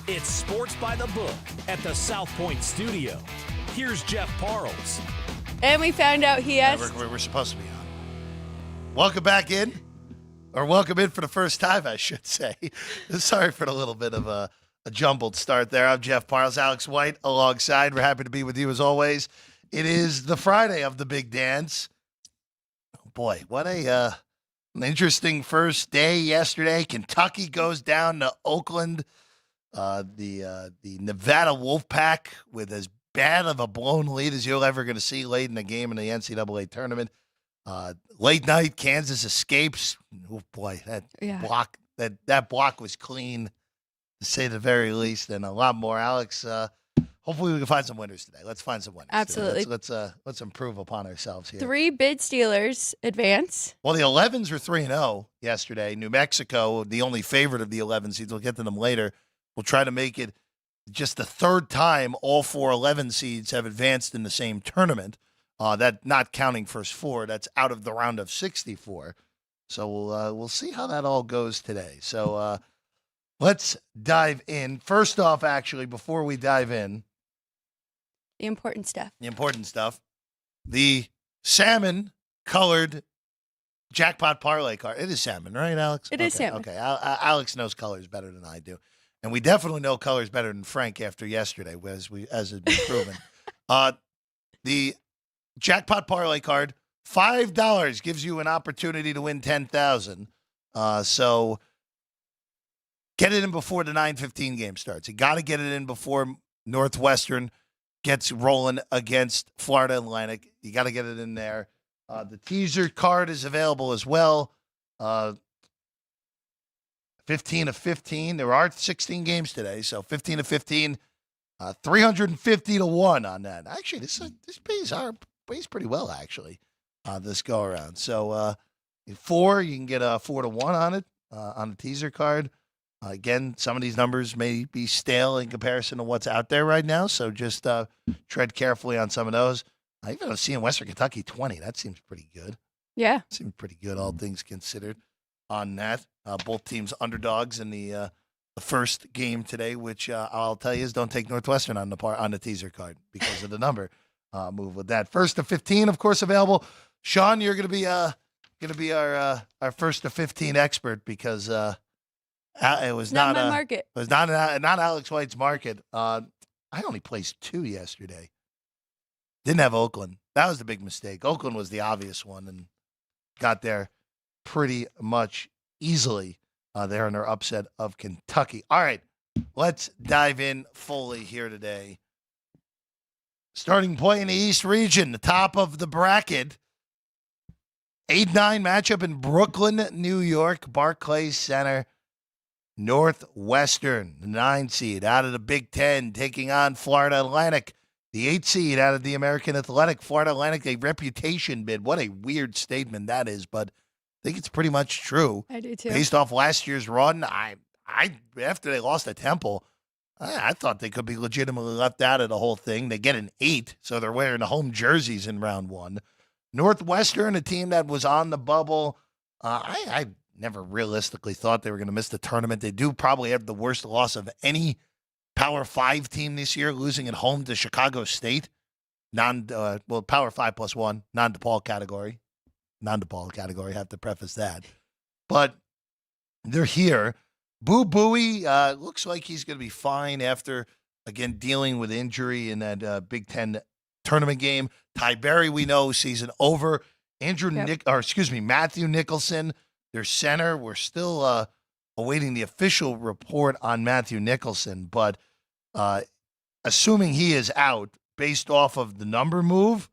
It's Sports by the Book at the South Point Studio. Here's Jeff Parles. And we found out he asked. We're supposed to be on. Welcome back in. Or welcome in for the first time, I should say. Sorry for the little bit of a jumbled start there. I'm Jeff Parles, Alex White alongside. We're happy to be with you as always. It is the Friday of the big dance. Oh boy, what an interesting first day yesterday. Kentucky goes down to Oakland. The Nevada Wolfpack with as bad of a blown lead as you're ever going to see late in the game in the NCAA tournament. Late night, Kansas escapes. Oh boy, that block was clean, to say the very least, and a lot more. Alex, hopefully we can find some winners today. Let's find some winners. Absolutely. Let's improve upon ourselves here. 3 bid Steelers advance. Well, the 11s were 3-0 yesterday. New Mexico, the only favorite of the 11 seeds. We'll get to them later. We'll try to make it just the third time all 4 11 seeds have advanced in the same tournament. That not counting first 4. That's out of the round of 64. So we'll see how that all goes today. So let's dive in. First off, actually, before we dive in, The important stuff. The salmon-colored jackpot parlay card. It is salmon, right, Alex? It is salmon. Okay, Alex knows colors better than I do. And we definitely know colors better than Frank after yesterday, as has been proven. The jackpot parlay card, $5 gives you an opportunity to win $10,000. So get it in before the 9:15 game starts. You got to get it in before Northwestern gets rolling against Florida Atlantic. You got to get it in there. The teaser card is available as well. 15 of 15. There are 16 games today, so 15 of 15. 350 to 1 on that. Actually, this pays pretty well, actually, this go around. So 4, you can get a 4 to 1 on it on the teaser card. Again, some of these numbers may be stale in comparison to what's out there right now, so just tread carefully on some of those. Even though seeing Western Kentucky 20, that seems pretty good. Yeah. Seems pretty good, all things considered, on that. Both teams underdogs in the first game today, which I'll tell you is don't take Northwestern on the teaser card because of the number. Move with that. First to 15, of course, available. Sean, you're going to be our first to 15 expert because it was not my market. It was not Alex White's market. I only placed 2 yesterday. Didn't have Oakland. That was the big mistake. Oakland was the obvious one and got there pretty much easily there in their upset of Kentucky. All right, let's dive in fully here today. Starting point in the East region, the top of the bracket. 8-9 matchup in Brooklyn, New York, Barclays Center. Northwestern, the 9 seed out of the Big Ten, taking on Florida Atlantic. The 8 seed out of the American Athletic. Florida Atlantic, a reputation bid. What a weird statement that is, but I think it's pretty much true. I do too. Based off last year's run, I after they lost to Temple, I thought they could be legitimately left out of the whole thing. They get an 8, so they're wearing the home jerseys in round 1. Northwestern, a team that was on the bubble, I never realistically thought they were going to miss the tournament. They do probably have the worst loss of any Power 5 team this year, losing at home to Chicago State. Power 5 plus 1, non-DePaul category. Non-DePaul category, have to preface that. But they're here. Boo Buie looks like he's going to be fine after, again, dealing with injury in that Big Ten tournament game. Ty Berry, we know, season over. Matthew Nicholson, their center. We're still awaiting the official report on Matthew Nicholson, but assuming he is out based off of the number move,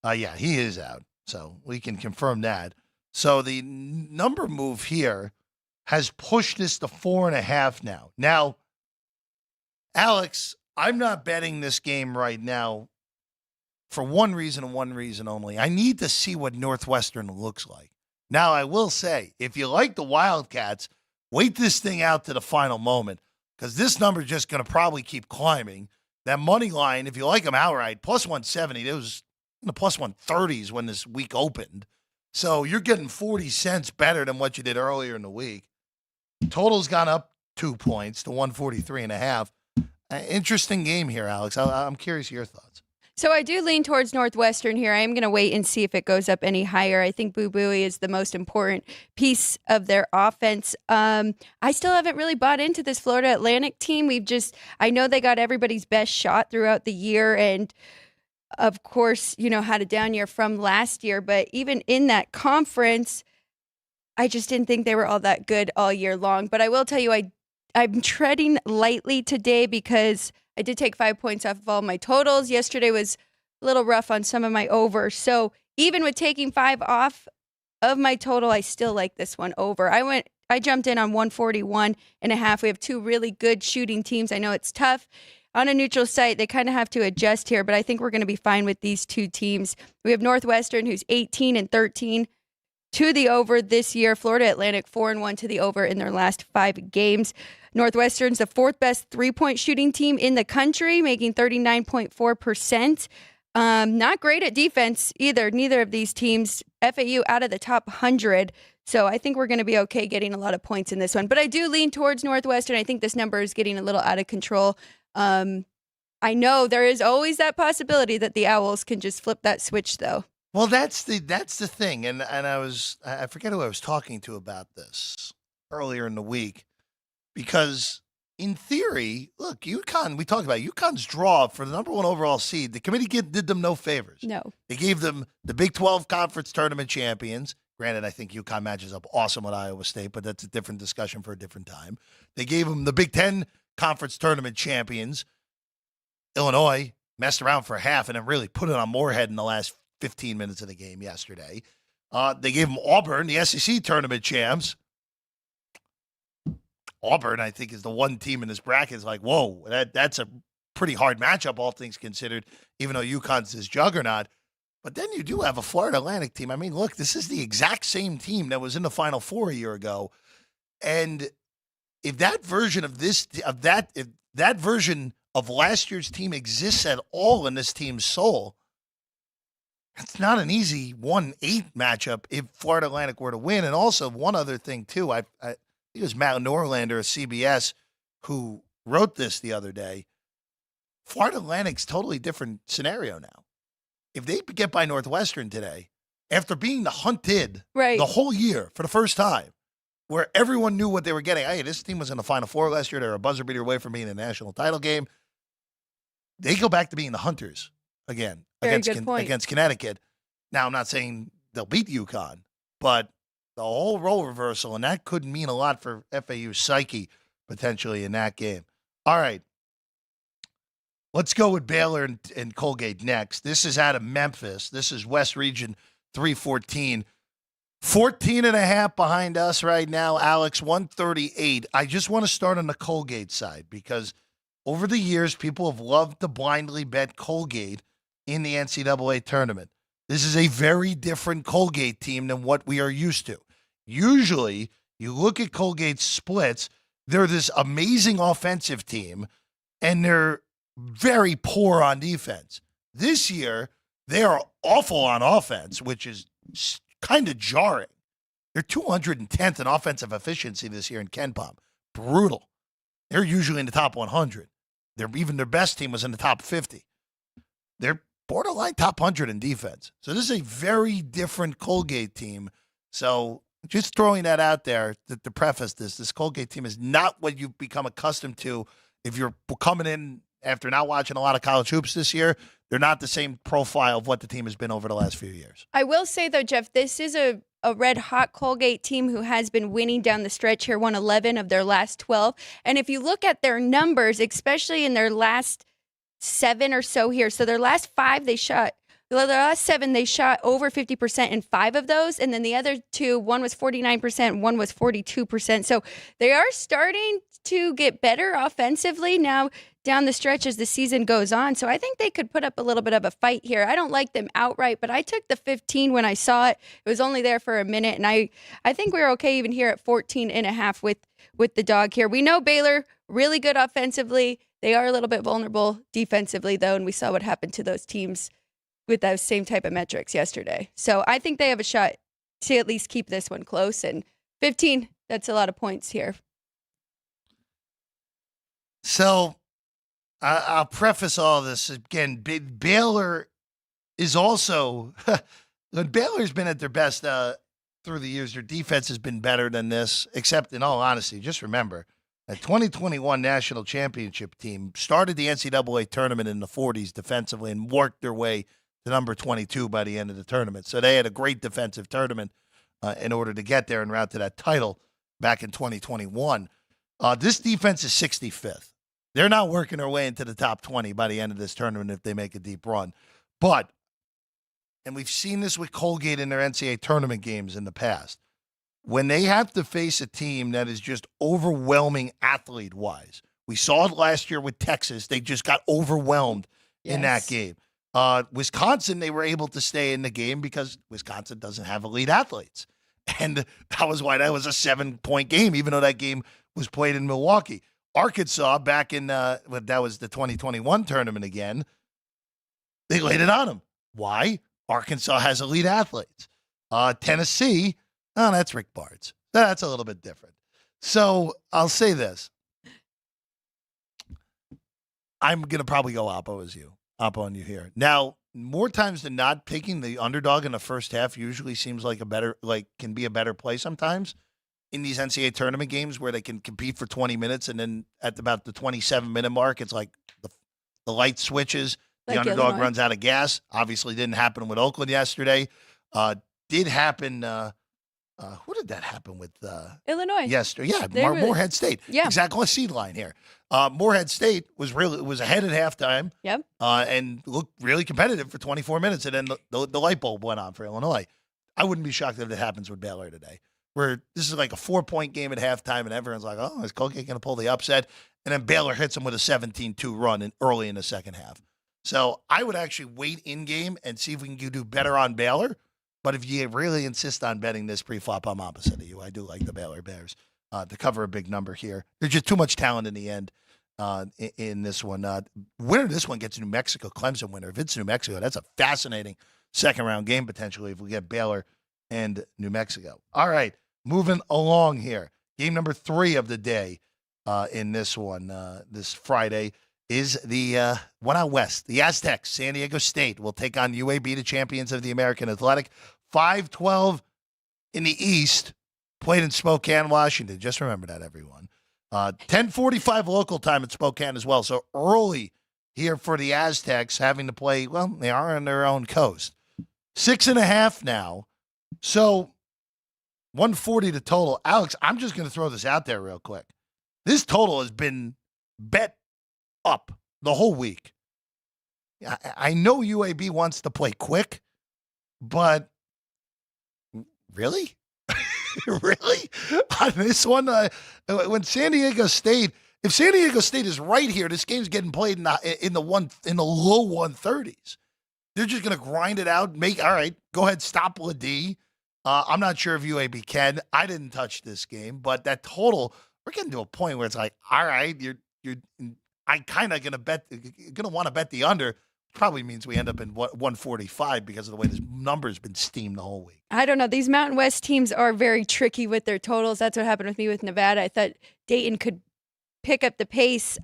he is out. So we can confirm that. So the number move here has pushed this to 4.5 now. Now, Alex, I'm not betting this game right now for one reason and one reason only. I need to see what Northwestern looks like. Now, I will say, if you like the Wildcats, wait this thing out to the final moment because this number is just going to probably keep climbing. That money line, if you like them outright, plus 170, it was in the plus 130s when this week opened. So you're getting 40 cents better than what you did earlier in the week. Total's gone up 2 points to 143.5. Interesting game here, Alex. I'm curious your thoughts. So I do lean towards Northwestern here. I am going to wait and see if it goes up any higher. I think Boo Buie is the most important piece of their offense. I still haven't really bought into this Florida Atlantic team. I know they got everybody's best shot throughout the year, and of course, had a down year from last year. But even in that conference, I just didn't think they were all that good all year long. But I will tell you, I'm treading lightly today because I did take 5 points off of all my totals. Yesterday was a little rough on some of my overs. So even with taking 5 off of my total, I still like this one over. I jumped in on 141.5. We have 2 really good shooting teams. I know it's tough. On a neutral site, they kind of have to adjust here, but I think we're going to be fine with these 2 teams. We have Northwestern, who's 18-13 to the over this year. Florida Atlantic 4-1 to the over in their last 5 games. Northwestern's the 4th best 3-point shooting team in the country, making 39.4%. Not great at defense either. Neither of these teams. FAU out of the top 100. So I think we're going to be okay getting a lot of points in this one. But I do lean towards Northwestern. I think this number is getting a little out of control. I know there is always that possibility that the Owls can just flip that switch, though. Well, that's the thing, and I forget who I was talking to about this earlier in the week, because in theory, look, UConn. We talked about UConn's draw for the number 1 overall seed. The committee did them no favors. No, they gave them the Big 12 Conference Tournament champions. Granted, I think UConn matches up awesome with Iowa State, but that's a different discussion for a different time. They gave them the Big 10 Conference Tournament champions. Illinois messed around for a half and then really put it on Moorhead in the last 15 minutes of the game yesterday. They gave them Auburn, the SEC tournament champs. Auburn, I think, is the one team in this bracket is like, whoa, that's a pretty hard matchup, all things considered, even though UConn's this juggernaut. But then you do have a Florida Atlantic team. I mean, look, this is the exact same team that was in the Final Four a year ago. And if that version of that version of last year's team exists at all in this team's soul, it's not an easy 1-8 matchup if Florida Atlantic were to win. And also one other thing, too, I think it was Matt Norlander of CBS who wrote this the other day. Florida Atlantic's totally different scenario now. If they get by Northwestern today, after being the hunted the whole year for the first time, where everyone knew what they were getting, hey, this team was in the Final Four last year, they were a buzzer beater away from being in a national title game, they go back to being the hunters again against Connecticut. Now, I'm not saying they'll beat UConn, but the whole role reversal, and that could mean a lot for FAU's psyche potentially in that game. All right. Let's go with Baylor and Colgate next. This is out of Memphis. This is West Region 314. 14.5 behind us right now, Alex, 138. I just want to start on the Colgate side because over the years, people have loved to blindly bet Colgate in the NCAA tournament. This is a very different Colgate team than what we are used to. Usually, you look at Colgate's splits, they're this amazing offensive team, and they're very poor on defense. This year, they are awful on offense, which is kind of jarring. They're 210th in offensive efficiency this year in KenPom. Brutal. They're usually in the top 100. Even their best team was in the top 50. They're borderline top 100 in defense. So this is a very different Colgate team. So just throwing that out there to preface this Colgate team is not what you've become accustomed to. If you're coming in after not watching a lot of college hoops this year, they're not the same profile of what the team has been over the last few years. I will say, though, Jeff, this is a red-hot Colgate team who has been winning down the stretch here, won 11 of their last 12. And if you look at their numbers, especially in their last 7 or so here, so their last 5, their last 7, they shot over 50% in 5 of those. And then the other 2, one was 49%, one was 42%. So they are starting to get better offensively now down the stretch as the season goes on. So I think they could put up a little bit of a fight here. I don't like them outright, but I took the 15 when I saw it. It was only there for a minute, and I think we're okay even here at 14.5 with the dog here. We know Baylor, really good offensively. They are a little bit vulnerable defensively, though, and we saw what happened to those teams with those same type of metrics yesterday. So I think they have a shot to at least keep this one close, and 15, that's a lot of points here. So I'll preface all this again. Baylor is also when Baylor's been at their best through the years. Their defense has been better than this. Except, in all honesty, just remember a 2021 national championship team started the NCAA tournament in the 40s defensively and worked their way to number 22 by the end of the tournament. So they had a great defensive tournament in order to get there and route to that title back in 2021. This defense is 65th. They're not working their way into the top 20 by the end of this tournament if they make a deep run. But, and we've seen this with Colgate in their NCAA tournament games in the past, when they have to face a team that is just overwhelming athlete-wise. We saw it last year with Texas. They just got overwhelmed in that game. Wisconsin, they were able to stay in the game because Wisconsin doesn't have elite athletes. And that was why that was a 7-point game, even though that game was played in Milwaukee. Arkansas, back in that was the 2021 tournament again, they laid it on them. Why? Arkansas has elite athletes. Tennessee, that's Rick Barnes. That's a little bit different. So I'll say this. I'm going to probably go Oppo on you here. Now, more times than not, taking the underdog in the first half usually seems like can be a better play sometimes in these NCAA tournament games where they can compete for 20 minutes and then at about the 27-minute mark, it's like the light switches, the underdog runs out of gas. Obviously didn't happen with Oakland yesterday. Did happen who did that happen with? Illinois. Yesterday. Yeah, Morehead State. Yeah. Exactly. Seed line here. Morehead State was ahead at halftime. Yep. And looked really competitive for 24 minutes, and then the light bulb went on for Illinois. I wouldn't be shocked if it happens with Baylor today, where this is like a 4-point game at halftime, and everyone's like, oh, is Colgate going to pull the upset? And then Baylor hits them with a 17-2 run early in the second half. So I would actually wait in-game and see if we can do better on Baylor. But if you really insist on betting this pre-flop, I'm opposite of you. I do like the Baylor Bears to cover a big number here. There's just too much talent in the end in this one. Winner of this one gets New Mexico, Clemson winner. If it's New Mexico, that's a fascinating second-round game potentially if we get Baylor and New Mexico. All right, moving along here. Game number 3 of the day in this one, this Friday, is the one out west. The Aztecs, San Diego State, will take on UAB, the champions of the American Athletic. 5-12 in the East, played in Spokane, Washington. Just remember that, everyone. 10:45 local time at Spokane as well. So early here for the Aztecs, having to play, well, they are on their own coast. 6.5 now. So 140 to total. Alex, I'm just going to throw this out there real quick. This total has been bet up the whole week. I know UAB wants to play quick, but really? Really? On this one, when San Diego State, if San Diego State is right here, this game's getting played in the low 130s. They're just going to grind it out. All right, go ahead, stop Ladie. I'm not sure if UAB can. I didn't touch this game, but that total, we're getting to a point where it's like, all right, I kind of gonna want to bet the under. Probably means we end up in 145 because of the way this number's been steamed the whole week. I don't know. These Mountain West teams are very tricky with their totals. That's what happened with me with Nevada. I thought Dayton could pick up the pace.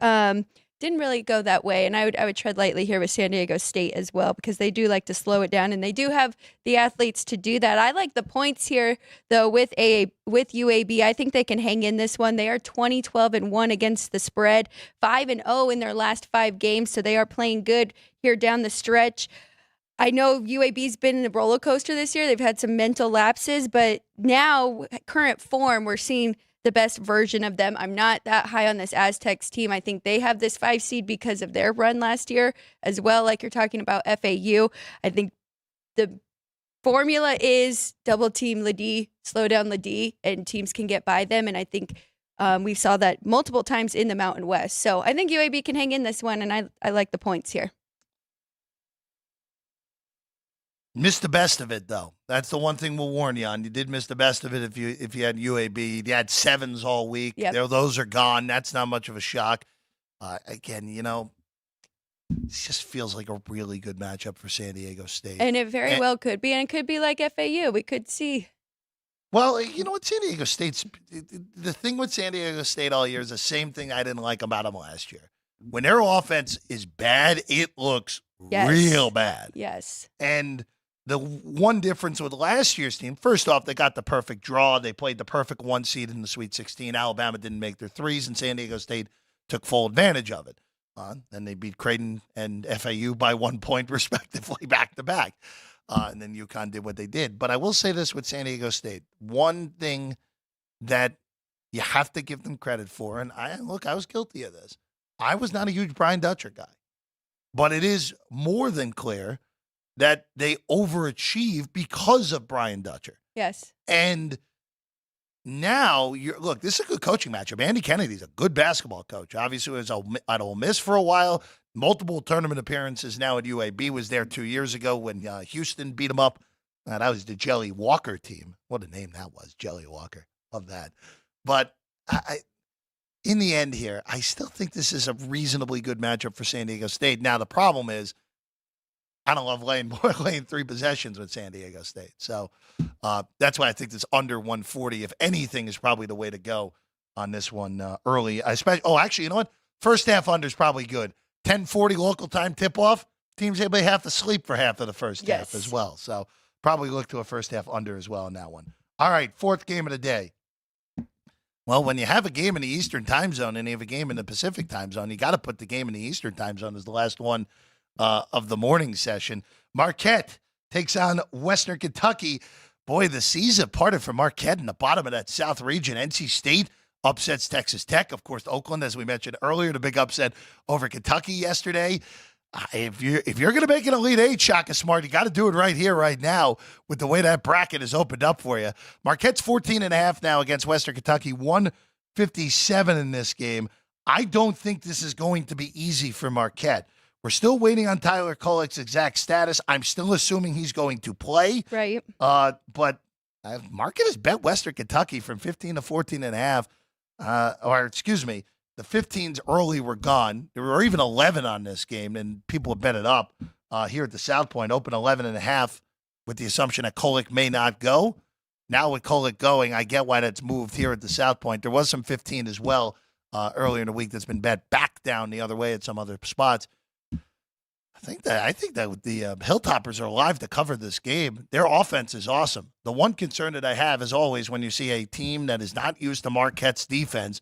Didn't really go that way, and I would tread lightly here with San Diego State as well because they do like to slow it down, and they do have the athletes to do that. I like the points here though with UAB. I think they can hang in this one. They are 20-12-1 against the spread, 5-0 in their last 5 games, so they are playing good here down the stretch. I know UAB's been in a roller coaster this year. They've had some mental lapses, but now current form, we're seeing the best version of them. I'm not that high on this Aztecs team. I think they have this 5 seed because of their run last year as well, like you're talking about FAU. I think the formula is double team Ladie, slow down Ladie, and teams can get by them. And I think we saw that multiple times in the Mountain West. So I think UAB can hang in this one, and I like the points here. Missed the best of it, though. That's the one thing we'll warn you on. You did miss the best of it if you had UAB. You had 7s all week. Yep. Those are gone. That's not much of a shock. Again, it just feels like a really good matchup for San Diego State. And it very well could be. And it could be like FAU. We could see Well, you know what? San Diego State's the thing with San Diego State all year is the same thing I didn't like about them last year. When their offense is bad, it looks real bad. Yes. And the one difference with last year's team, first off, they got the perfect draw. They played the perfect 1 seed in the Sweet 16. Alabama didn't make their threes, and San Diego State took full advantage of it. And they beat Creighton and FAU by 1 point, respectively, back to back. And then UConn did what they did. But I will say this with San Diego State. One thing that you have to give them credit for, and I was guilty of this. I was not a huge Brian Dutcher guy. But it is more than clear that they overachieve because of Brian Dutcher. Yes. And now, this is a good coaching matchup. Andy Kennedy's a good basketball coach. Obviously, he was at Ole Miss for a while. Multiple tournament appearances now at UAB. Was there 2 years ago when Houston beat him up. That was the Jelly Walker team. What a name that was, Jelly Walker. Love that. But in the end here, I still think this is a reasonably good matchup for San Diego State. Now, the problem is I don't love laying 3 possessions with San Diego State. So that's why I think this under 140, if anything, is probably the way to go on this one early. Actually, you know what? First half under is probably good. 10:40 local time tip-off. Teams able to have to sleep for half of the first half as well. So probably look to a first half under as well in that one. All right, fourth game of the day. Well, when you have a game in the Eastern time zone and you have a game in the Pacific time zone, you got to put the game in the Eastern time zone as the last one of the morning session. Marquette takes on Western Kentucky. Boy, the season parted for Marquette in the bottom of that South region. NC State upsets Texas Tech. Of course, Oakland, as we mentioned earlier, the big upset over Kentucky yesterday. If you're going to make an Elite Eight, Shaka Smart, you got to do it right here, right now, with the way that bracket is opened up for you. Marquette's 14.5 now against Western Kentucky, 157 in this game. I don't think this is going to be easy for Marquette. We're still waiting on Tyler Kolek's exact status. I'm still assuming he's going to play. Right. But Marquette has bet Western Kentucky from 15 to 14.5. The 15s early were gone. There were even 11 on this game, and people have bet it up here at the South Point. Open 11.5 with the assumption that Kolek may not go. Now with Kolek going, I get why that's moved here at the South Point. There was some 15 as well earlier in the week that's been bet back down the other way at some other spots. I think that the Hilltoppers are alive to cover this game. Their offense is awesome. The one concern that I have is always when you see a team that is not used to Marquette's defense,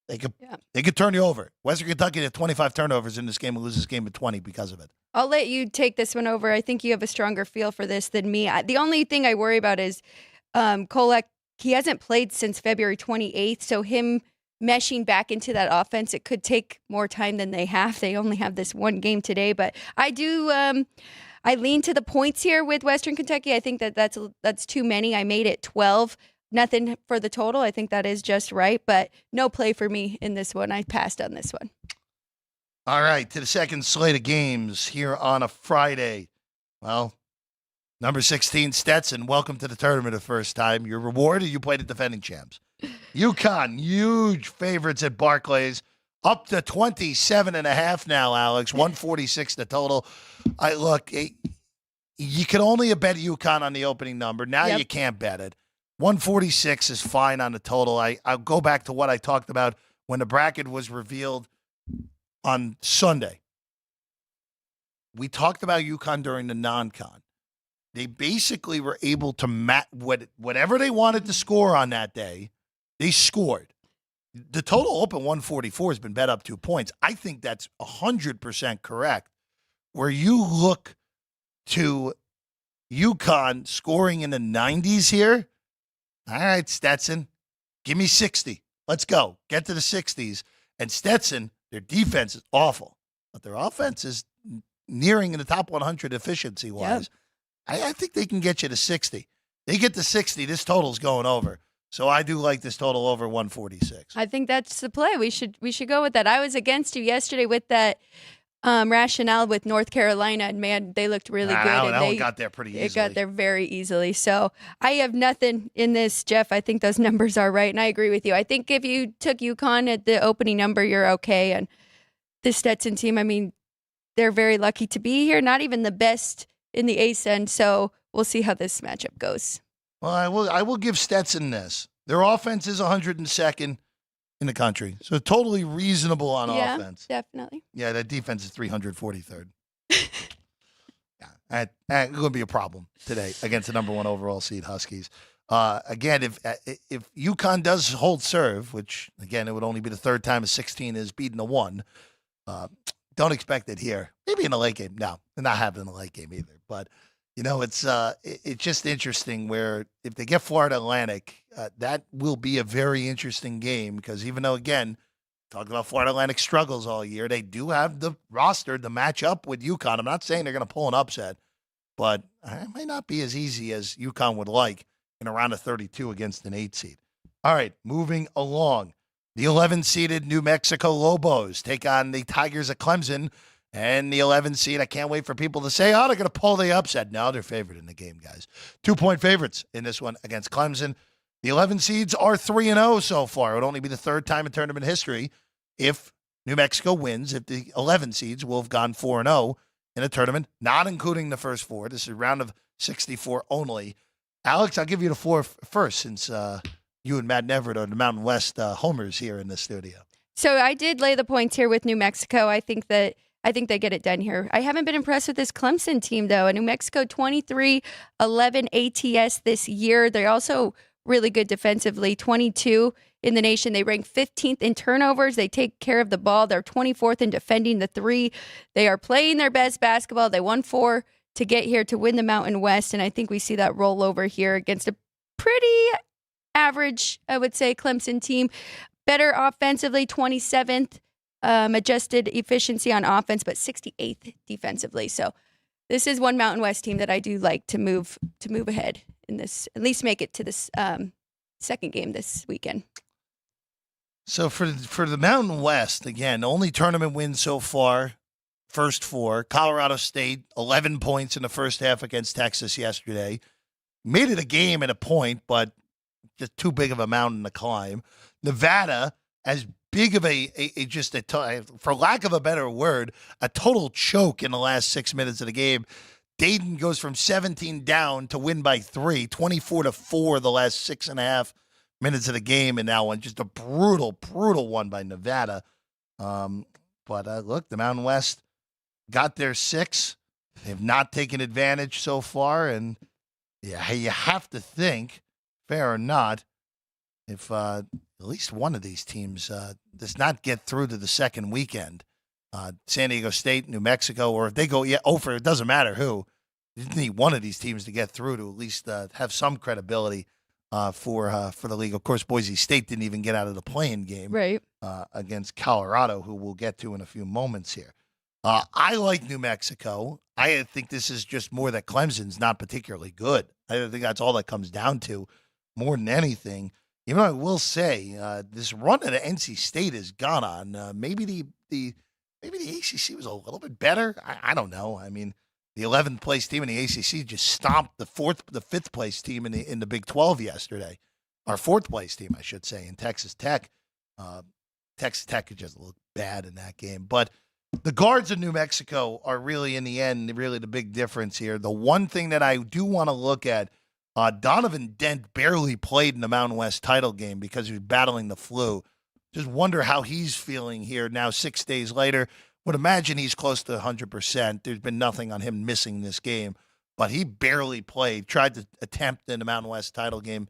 they could turn you over. Western Kentucky had 25 turnovers in this game and loses this game at 20 because of it. I'll let you take this one over. I think you have a stronger feel for this than me. The only thing I worry about is Kolek. He hasn't played since February 28th, so him meshing back into that offense, it could take more time than they have. They only have this one game today, but I do. I lean to the points here with Western Kentucky. I think that's too many. I made it 12. Nothing for the total. I think that is just right, but no play for me in this one. I passed on this one. All right, to the second slate of games here on a Friday. Well, number 16, Stetson, welcome to the tournament the first time. Your reward, you played the defending champs. UConn, huge favorites at Barclays, up to 27.5 now, Alex, 146 the total. You can only bet UConn on the opening number. Now you can't bet it. 146 is fine on the total. I'll go back to what I talked about when the bracket was revealed on Sunday. We talked about UConn during the non-con. They basically were able to match whatever they wanted to score on that day, they scored. The total open 144 has been bet up 2 points. I think that's 100% correct. Where you look to UConn scoring in the 90s here, all right, Stetson, give me 60. Let's go. Get to the 60s. And Stetson, their defense is awful, but their offense is nearing in the top 100 efficiency-wise. Yep. I think they can get you to 60. They get to 60, this total's going over. So I do like this total over 146. I think that's the play. We should go with that. I was against you yesterday with that rationale with North Carolina, and man, they looked really good. That one got there pretty easily. It got there very easily. So I have nothing in this, Jeff. I think those numbers are right, and I agree with you. I think if you took UConn at the opening number, you're okay. And the Stetson team, I mean, they're very lucky to be here. Not even the best in the ASUN, so we'll see how this matchup goes. Well, I will give Stetson this. Their offense is 102nd in the country, so totally reasonable on offense. Definitely. Yeah, that defense is 343rd. Yeah, it's going to be a problem today against the number 1 overall seed Huskies. Again, if UConn does hold serve, which again it would only be the third time a 16 is beaten a 1. Don't expect it here. Maybe in the late game. No, they're not having the late game either. But it's just interesting where if they get Florida Atlantic, that will be a very interesting game because even though, again, talked about Florida Atlantic struggles all year, they do have the roster to match up with UConn. I'm not saying they're going to pull an upset, but it might not be as easy as UConn would like in a round of 32 against an 8 seed. All right, moving along. The 11-seeded New Mexico Lobos take on the Tigers of Clemson. And the 11 seed, I can't wait for people to say, they're going to pull the upset. No, they're favored in the game, guys. 2-point favorites in this one against Clemson. The 11 seeds are 3-0 so far. It would only be the third time in tournament history if New Mexico wins. If the 11 seeds will have gone 4-0 in a tournament, not including the first 4. This is a round of 64 only. Alex, I'll give you the floor first since you and Matt Neverett are the Mountain West homers here in the studio. So I did lay the points here with New Mexico. I think they get it done here. I haven't been impressed with this Clemson team, though. New Mexico, 23-11 ATS this year. They're also really good defensively, 22 in the nation. They rank 15th in turnovers. They take care of the ball. They're 24th in defending the 3. They are playing their best basketball. They won 4 to get here to win the Mountain West, and I think we see that roll over here against a pretty average, I would say, Clemson team. Better offensively, 27th. Adjusted efficiency on offense, but 68th defensively. So this is one Mountain West team that I do like to move ahead in this, at least make it to this second game this weekend. So for the Mountain West, again, only tournament win so far, first 4. Colorado State, 11 points in the first half against Texas yesterday. Made it a game and a point, but just too big of a mountain to climb. Nevada, as big of for lack of a better word, a total choke in the last 6 minutes of the game. Dayton goes from 17 down to win by 3, 24-4 the last 6.5 minutes of the game in that one. Just a brutal one by Nevada. But look, the Mountain West got their 6. They've not taken advantage so far. And yeah, you have to think, fair or not, if at least one of these teams does not get through to the second weekend, San Diego State, New Mexico, or if they go over, it doesn't matter who. You need one of these teams to get through to at least have some credibility for the league. Of course, Boise State didn't even get out of the play-in game against Colorado, who we'll get to in a few moments here. I like New Mexico. I think this is just more that Clemson's not particularly good. I think that's all that comes down to more than anything. Even though I will say this run that NC State has gone on, maybe the ACC was a little bit better. I don't know. I mean, the 11th place team in the ACC just stomped the 5th place team in the Big 12 yesterday. Our 4th place team, I should say, in Texas Tech. Texas Tech could just look bad in that game. But the guards of New Mexico are really, in the end, really the big difference here. The one thing that I do want to look at, Donovan Dent barely played in the Mountain West title game because he was battling the flu. Just wonder how he's feeling here now 6 days later. Would imagine he's close to 100%. There's been nothing on him missing this game, but he barely played. Tried to attempt in the Mountain West title game,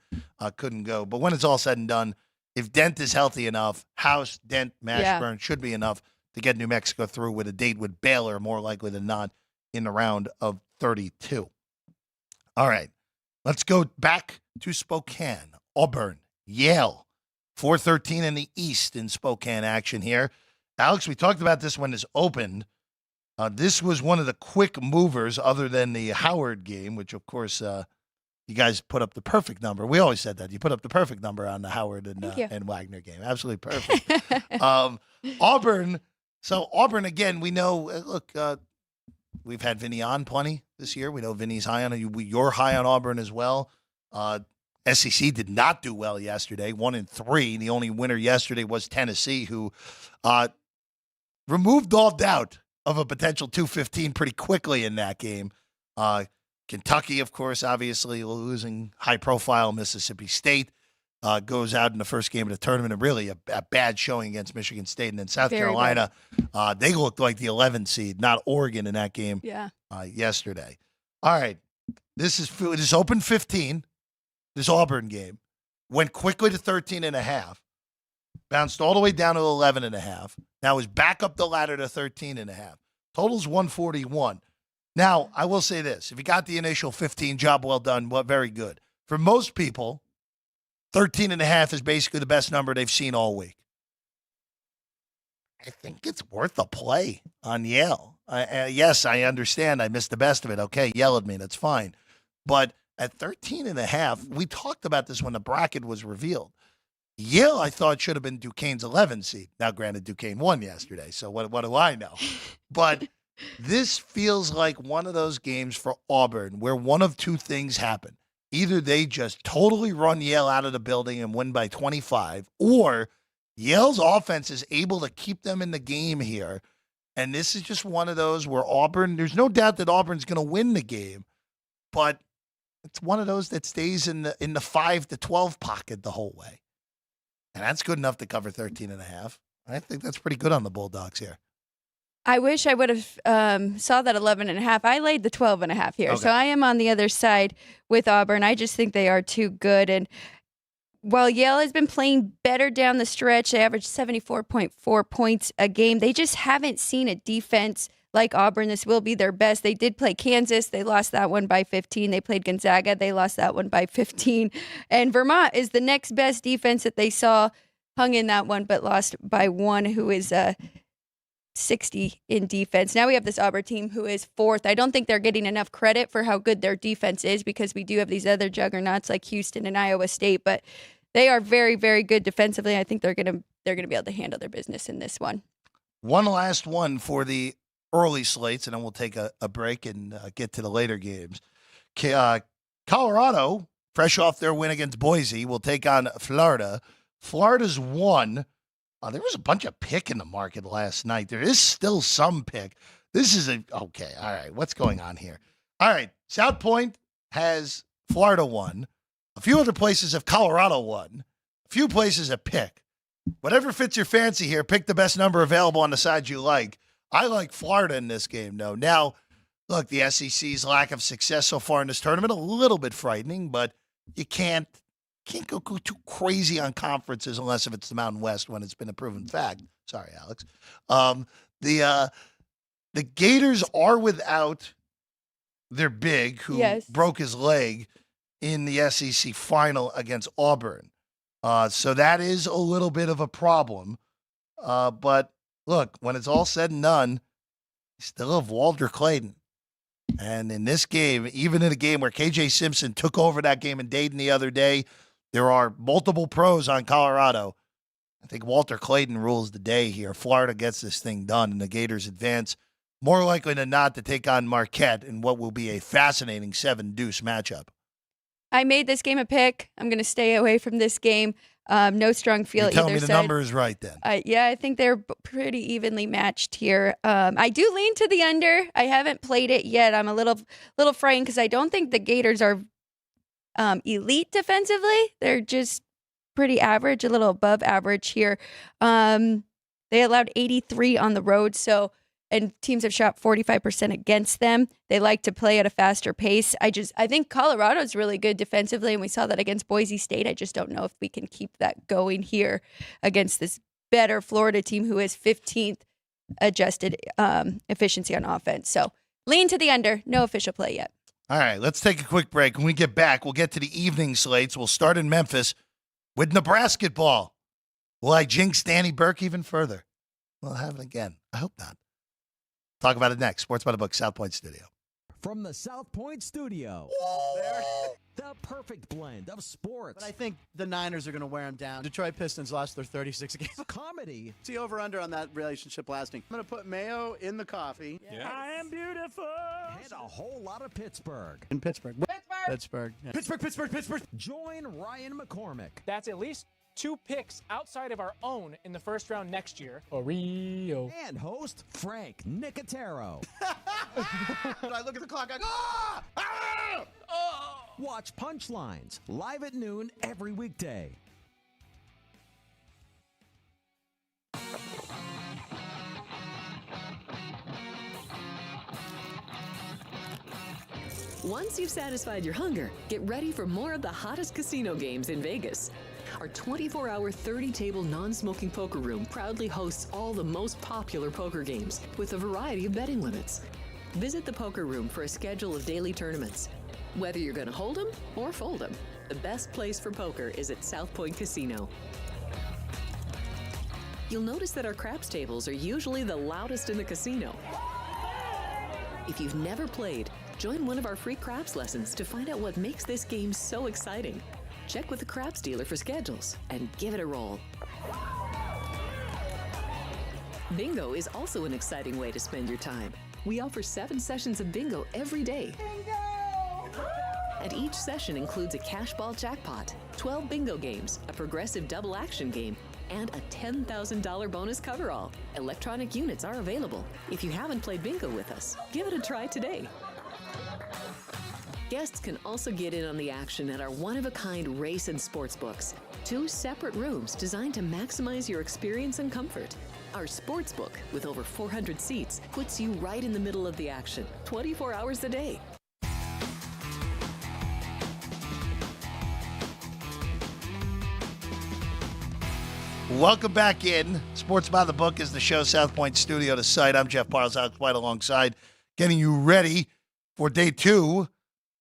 couldn't go. But when it's all said and done, if Dent is healthy enough, House, Dent, Mashburn should be enough to get New Mexico through with a date with Baylor, more likely than not, in the round of 32. All right. Let's go back to Spokane. Auburn, Yale, 4:13 in the East in Spokane action here. Alex, we talked about this when this opened. This was one of the quick movers other than the Howard game, which, of course, you guys put up the perfect number. We always said that. You put up the perfect number on the Howard and Wagner game. Absolutely perfect. Auburn. So Auburn, again, we know, look, we've had Vinny on plenty this year. We know Vinny's high on you. You're high on Auburn as well. SEC did not do well yesterday, 1-3. The only winner yesterday was Tennessee, who removed all doubt of a potential 215 pretty quickly in that game. Kentucky, of course, obviously losing high-profile Mississippi State. Goes out in the first game of the tournament, and really a bad showing against Michigan State. And then South Carolina, they looked like the 11 seed, not Oregon in that game yesterday. All right, this open 15, this Auburn game. Went quickly to 13.5, bounced all the way down to 11.5. Now is back up the ladder to 13.5. Total's 141. Now, I will say this. If you got the initial 15, job well done, very good. For most people, 13.5 is basically the best number they've seen all week. I think it's worth a play on Yale. Yes, I understand. I missed the best of it. Okay, yell at me. That's fine. But at 13.5, we talked about this when the bracket was revealed. Yale, I thought, should have been Duquesne's 11 seed. Now, granted, Duquesne won yesterday, so what do I know? But this feels like one of those games for Auburn where one of two things happen. Either they just totally run Yale out of the building and win by 25, or Yale's offense is able to keep them in the game here. And this is just one of those where Auburn, there's no doubt that Auburn's going to win the game, but it's one of those that stays in the 5 to 12 pocket the whole way. And that's good enough to cover 13.5. I think that's pretty good on the Bulldogs here. I wish I would have saw that 11.5. I laid the 12.5 here. Okay. So I am on the other side with Auburn. I just think they are too good. And while Yale has been playing better down the stretch, they averaged 74.4 points a game. They just haven't seen a defense like Auburn. This will be their best. They did play Kansas. They lost that one by 15. They played Gonzaga. They lost that one by 15. And Vermont is the next best defense that they saw, hung in that one, but lost by one, who is 60 in defense. Now we have this Auburn team who is fourth. I don't think they're getting enough credit for how good their defense is, because we do have these other juggernauts like Houston and Iowa State, but they are very, very good defensively. I think they're going to be able to handle their business in this one. One last one for the early slates, and then we'll take a break and get to the later games. Colorado, fresh off their win against Boise, will take on Florida. Florida's won. There was a bunch of pick in the market last night. There is still some pick. This is okay. All right. What's going on here? All right. South Point has Florida won. A few other places have Colorado won. A few places have pick. Whatever fits your fancy here, pick the best number available on the side you like. I like Florida in this game, though. Now, look, the SEC's lack of success so far in this tournament, a little bit frightening, but you can't go too crazy on conferences unless if it's the Mountain West, when it's been a proven fact. Sorry, Alex. The Gators are without their big, who broke his leg in the SEC final against Auburn. So that is a little bit of a problem. But look, when it's all said and done, you still have Walter Clayton. And in this game, even in a game where KJ Simpson took over that game in Dayton the other day, there are multiple pros on Colorado. I think Walter Clayton rules the day here. Florida gets this thing done, and the Gators advance more likely than not to take on Marquette in what will be a fascinating 7-deuce matchup. I made this game a pick. I'm going to stay away from this game. No strong feel either side. Tell me the number is right then. Yeah, I think they're pretty evenly matched here. I do lean to the under. I haven't played it yet. I'm a little frightened because I don't think the Gators are elite defensively. They're just pretty average, a little above average here. They allowed 83 on the road, and teams have shot 45% against them. They like to play at a faster pace. I think Colorado's really good defensively, and we saw that against Boise State. I just don't know if we can keep that going here against this better Florida team who is 15th adjusted efficiency on offense. So lean to the under. No official play yet. All right, let's take a quick break. When we get back, we'll get to the evening slates. We'll start in Memphis with Nebraska ball. Will I jinx Danny Burke even further? We'll have it again. I hope not. Talk about it next. Sports by the Book, South Point Studio. From the South Point Studio, the perfect blend of sports. But I think the Niners are going to wear them down. Detroit Pistons lost their 36 games. Comedy. See over-under on that relationship lasting. I'm going to put mayo in the coffee. Yes. I am beautiful. And a whole lot of Pittsburgh. In Pittsburgh. Pittsburgh. Yeah. Pittsburgh. Join Ryan McCormick. That's at least 2 picks outside of our own in the first round next year. Oreo. And host Frank Nicotero. And I look at the clock, I go, ah! Ah! Watch Punchlines live at noon every weekday. Once you've satisfied your hunger, get ready for more of the hottest casino games in Vegas. Our 24-hour, 30-table non-smoking poker room proudly hosts all the most popular poker games with a variety of betting limits. Visit the poker room for a schedule of daily tournaments. Whether you're going to hold 'em or fold 'em, the best place for poker is at South Point Casino. You'll notice that our craps tables are usually the loudest in the casino. If you've never played, join one of our free craps lessons to find out what makes this game so exciting. Check with the craps dealer for schedules and give it a roll. Bingo is also an exciting way to spend your time. We offer 7 sessions of bingo every day. And each session includes a cash ball jackpot, 12 bingo games, a progressive double action game, and a $10,000 bonus coverall. Electronic units are available. If you haven't played bingo with us, give it a try today. Guests can also get in on the action at our one-of-a-kind race and sports books. 2 separate rooms designed to maximize your experience and comfort. Our sports book, with over 400 seats, puts you right in the middle of the action, 24 hours a day. Welcome back in. Sports by the Book is the show. South Point Studio, the site. I'm Jeff Parles, Alex White alongside, getting you ready for day 2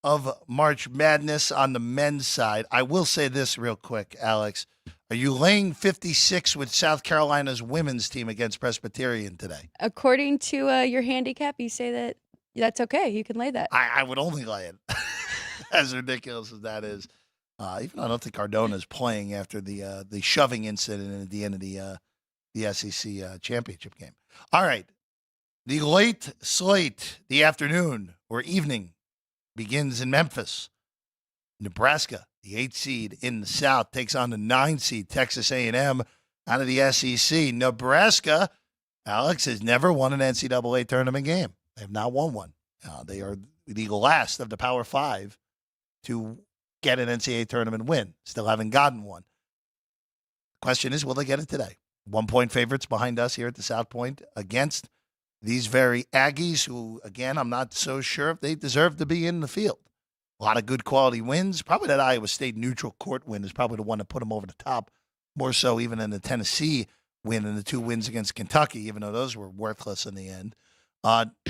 of March Madness on the men's side. I will say this real quick, Alex. Are you laying 56 with South Carolina's women's team against Presbyterian today? According to your handicap, you say that that's okay. You can lay that. I would only lay it, as ridiculous as that is. Even though I don't think Cardona is playing after the shoving incident at the end of the SEC championship game. All right. The late slate, the afternoon or evening, begins in Memphis. Nebraska, the 8th seed in the South, takes on the 9th seed, Texas A&M, out of the SEC. Nebraska, Alex, has never won an NCAA tournament game. They have not won one. They are the last of the Power 5 to get an NCAA tournament win. Still haven't gotten one. Question is, will they get it today? 1-point favorites behind us here at the South Point against these very Aggies who, again, I'm not so sure if they deserve to be in the field. A lot of good quality wins. Probably that Iowa State neutral court win is probably the one that put them over the top, more so even than the Tennessee win and the 2 wins against Kentucky, even though those were worthless in the end.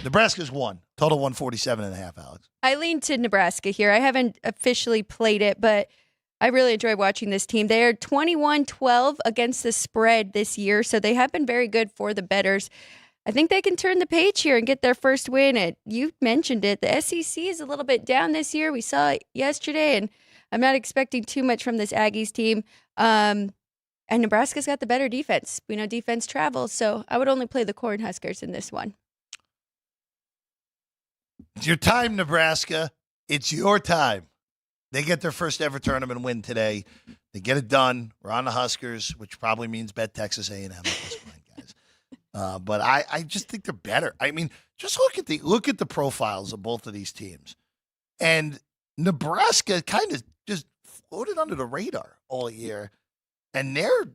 Nebraska's won. Total 147.5, Alex. I lean to Nebraska here. I haven't officially played it, but I really enjoy watching this team. They are 21-12 against the spread this year, so they have been very good for the bettors. I think they can turn the page here and get their first win. You mentioned it. The SEC is a little bit down this year. We saw it yesterday, and I'm not expecting too much from this Aggies team. And Nebraska's got the better defense. We know defense travels, so I would only play the Cornhuskers in this one. It's your time, Nebraska. It's your time. They get their first ever tournament win today. They get it done. We're on the Huskers, which probably means bet Texas A&M at this point, guys. But I just think they're better. I mean, just look at the profiles of both of these teams. And Nebraska kind of just floated under the radar all year. And they're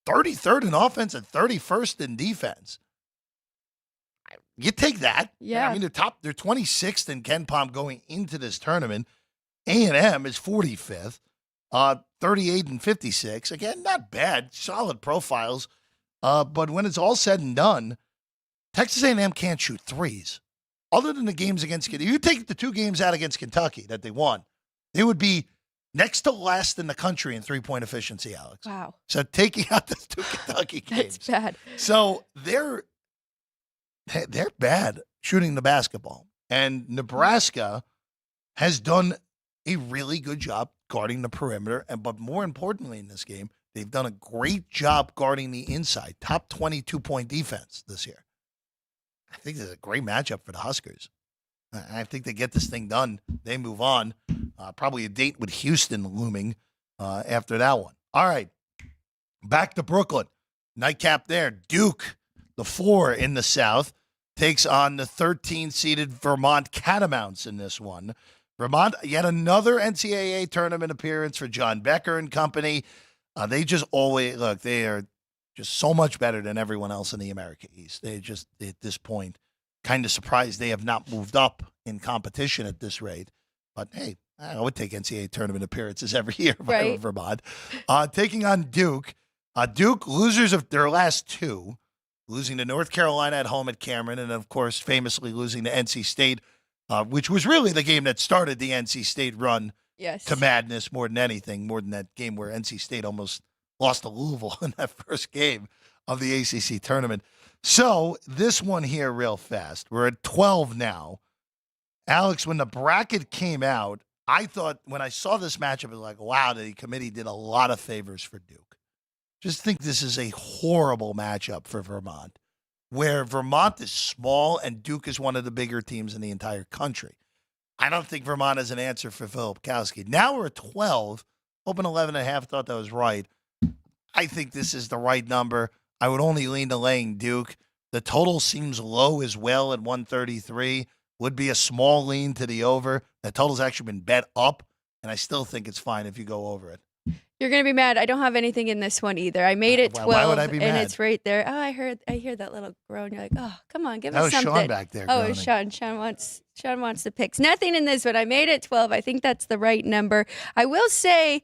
33rd in offense and 31st in defense. You take that. Yeah. I mean, they're 26th in KenPom going into this tournament. A&M is 45th, 38 and 56. Again, not bad, solid profiles. But when it's all said and done, Texas A&M can't shoot threes. Other than the games against Kentucky, you take the 2 games out against Kentucky that they won, they would be next to last in the country in three-point efficiency, Alex. Wow. So taking out the 2 Kentucky games. That's bad. So they're bad shooting the basketball. And Nebraska has done a really good job guarding the perimeter. But more importantly in this game, they've done a great job guarding the inside. Top 22-point defense this year. I think this is a great matchup for the Huskers. I think they get this thing done. They move on. Probably a date with Houston looming after that one. All right. Back to Brooklyn. Nightcap there. Duke, the 4 in the South, takes on the 13-seeded Vermont Catamounts in this one. Vermont, yet another NCAA tournament appearance for John Becker and company. They just always, look, they are just so much better than everyone else in the America East. They just, at this point, kind of surprised they have not moved up in competition at this rate. But, hey, I would take NCAA tournament appearances every year if I were Vermont. Taking on Duke. Duke, losers of their last two, losing to North Carolina at home at Cameron, and, of course, famously losing to NC State, which was really the game that started the NC State run to madness more than anything, more than that game where NC State almost lost to Louisville in that first game of the ACC tournament. So this one here real fast. We're at 12 now. Alex, when the bracket came out, I thought when I saw this matchup, it was like, wow, the committee did a lot of favors for Duke. Just think this is a horrible matchup for Vermont, where Vermont is small and Duke is one of the bigger teams in the entire country. I don't think Vermont is an answer for Philip Kowski. Now we're at 12, open 11.5, thought that was right. I think this is the right number. I would only lean to laying Duke. The total seems low as well at 133. Would be a small lean to the over. The total's actually been bet up, and I still think it's fine if you go over it. You're going to be mad. I don't have anything in this one either. I made it 12, why would I be and mad? It's right there. Oh, I hear that little groan. You're like, oh, come on, give That us was something. Sean back there. Oh, it's Sean. Sean wants the picks. Nothing in this one. I made it 12. I think that's the right number. I will say,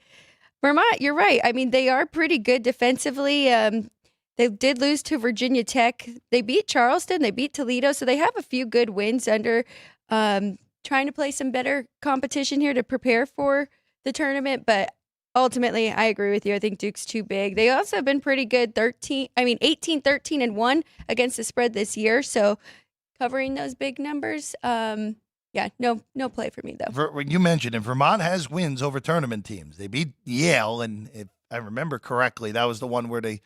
Vermont, you're right. I mean, they are pretty good defensively. They did lose to Virginia Tech. They beat Charleston. They beat Toledo. So they have a few good wins under trying to play some better competition here to prepare for the tournament. But ultimately, I agree with you. I think Duke's too big. They also have been pretty good, 18, 13, and 1 against the spread this year. So covering those big numbers, no play for me, though. You mentioned it. Vermont has wins over tournament teams. They beat Yale, and if I remember correctly, that was the one where they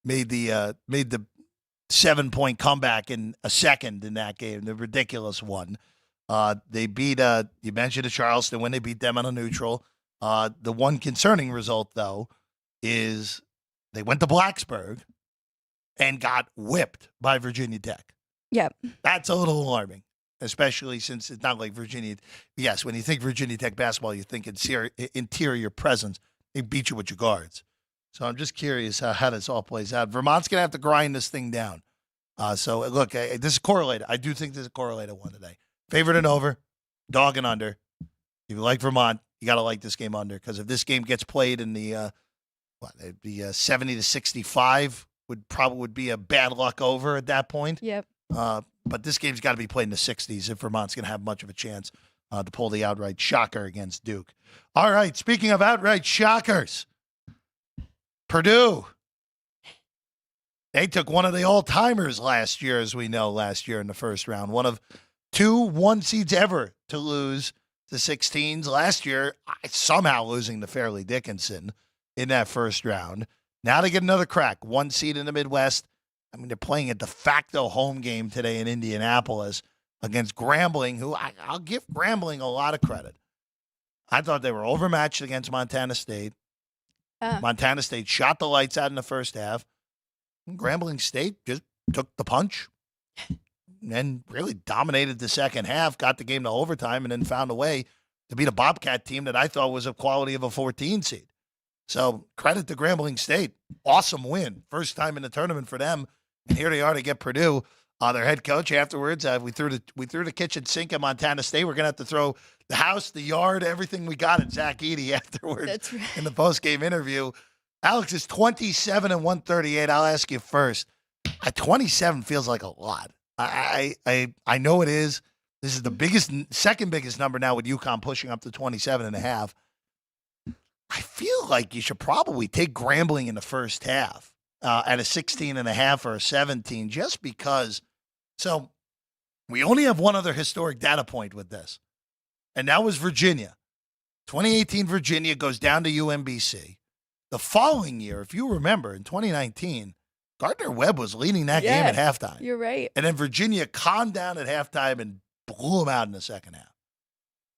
made the 7-point comeback in a second in that game, the ridiculous one. They beat, you mentioned it, Charleston when they beat them on a neutral. The one concerning result, though, is they went to Blacksburg and got whipped by Virginia Tech. Yep. That's a little alarming, especially since it's not like Virginia. Yes, when you think Virginia Tech basketball, you think interior presence. They beat you with your guards. So I'm just curious how this all plays out. Vermont's going to have to grind this thing down. So, look, this is correlated. I do think this is a correlated one today. Favorite and over, dog and under. If you like Vermont, you got to like this game under, because if this game gets played in the 70-65 would be a bad luck over at that point. Yep. But this game's got to be played in the 60s if Vermont's going to have much of a chance to pull the outright shocker against Duke. All right, speaking of outright shockers, Purdue. They took one of the all-timers last year in the first round. One of 2 1 seeds ever to lose the 16s. Last year, somehow losing to Fairleigh Dickinson in that first round. Now they get another crack. 1 seed in the Midwest. I mean, they're playing a de facto home game today in Indianapolis against Grambling, who I'll give Grambling a lot of credit. I thought they were overmatched against Montana State. Montana State shot the lights out in the first half. Grambling State just took the punch and really dominated the second half, got the game to overtime, and then found a way to beat a Bobcat team that I thought was of quality of a 14 seed. So credit to Grambling State. Awesome win. First time in the tournament for them. And here they are to get Purdue. Their head coach afterwards, we threw the kitchen sink at Montana State. We're going to have to throw the house, the yard, everything we got at Zach Edey afterwards. That's right. In the post-game interview. Alex is 27 and 138. I'll ask you first. 27 feels like a lot. I know it is. This is the second biggest number now with UConn pushing up to 27.5. I feel like you should probably take Grambling in the first half at a 16.5 or a 17, just because. So we only have one other historic data point with this, and that was Virginia. 2018 Virginia goes down to UMBC. The following year, if you remember, in 2019, Gardner Webb was leading that game at halftime. You're right. And then Virginia calmed down at halftime and blew them out in the second half.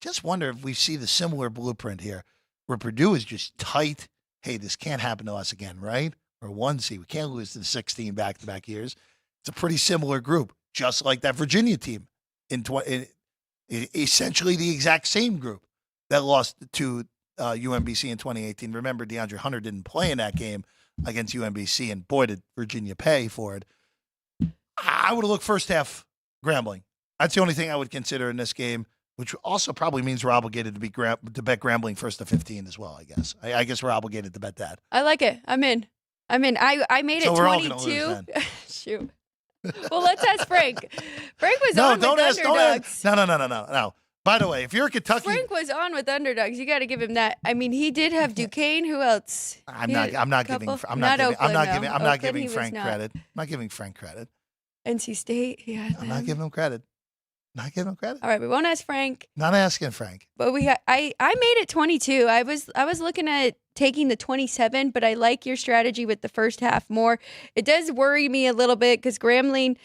Just wonder if we see the similar blueprint here, where Purdue is just tight. Hey, this can't happen to us again, right? Or 1 seed. We can't lose to the 16 back-to-back years. It's a pretty similar group. just like that Virginia team essentially the exact same group that lost to UMBC in 2018. Remember, DeAndre Hunter didn't play in that game against UMBC, and boy, did Virginia pay for it. I would have looked first half Grambling. That's the only thing I would consider in this game, which also probably means we're obligated to bet Grambling first to 15 as well, I guess. I guess we're obligated to bet that. I like it. I'm in. I made it 22. We're all gonna lose, Shoot. Well, let's ask Frank. Frank was on with underdogs. No. By the way, if you're a Kentucky, Frank was on with underdogs. You got to give him that. I mean, he did have Duquesne. Who else? I'm not giving Frank credit. I'm not giving Frank credit. NC State. Yeah. I'm not giving him credit. All right, we won't ask Frank. Not asking Frank. But I made it 22. I was looking at taking the 27, but I like your strategy with the first half more. It does worry me a little bit because Grambling,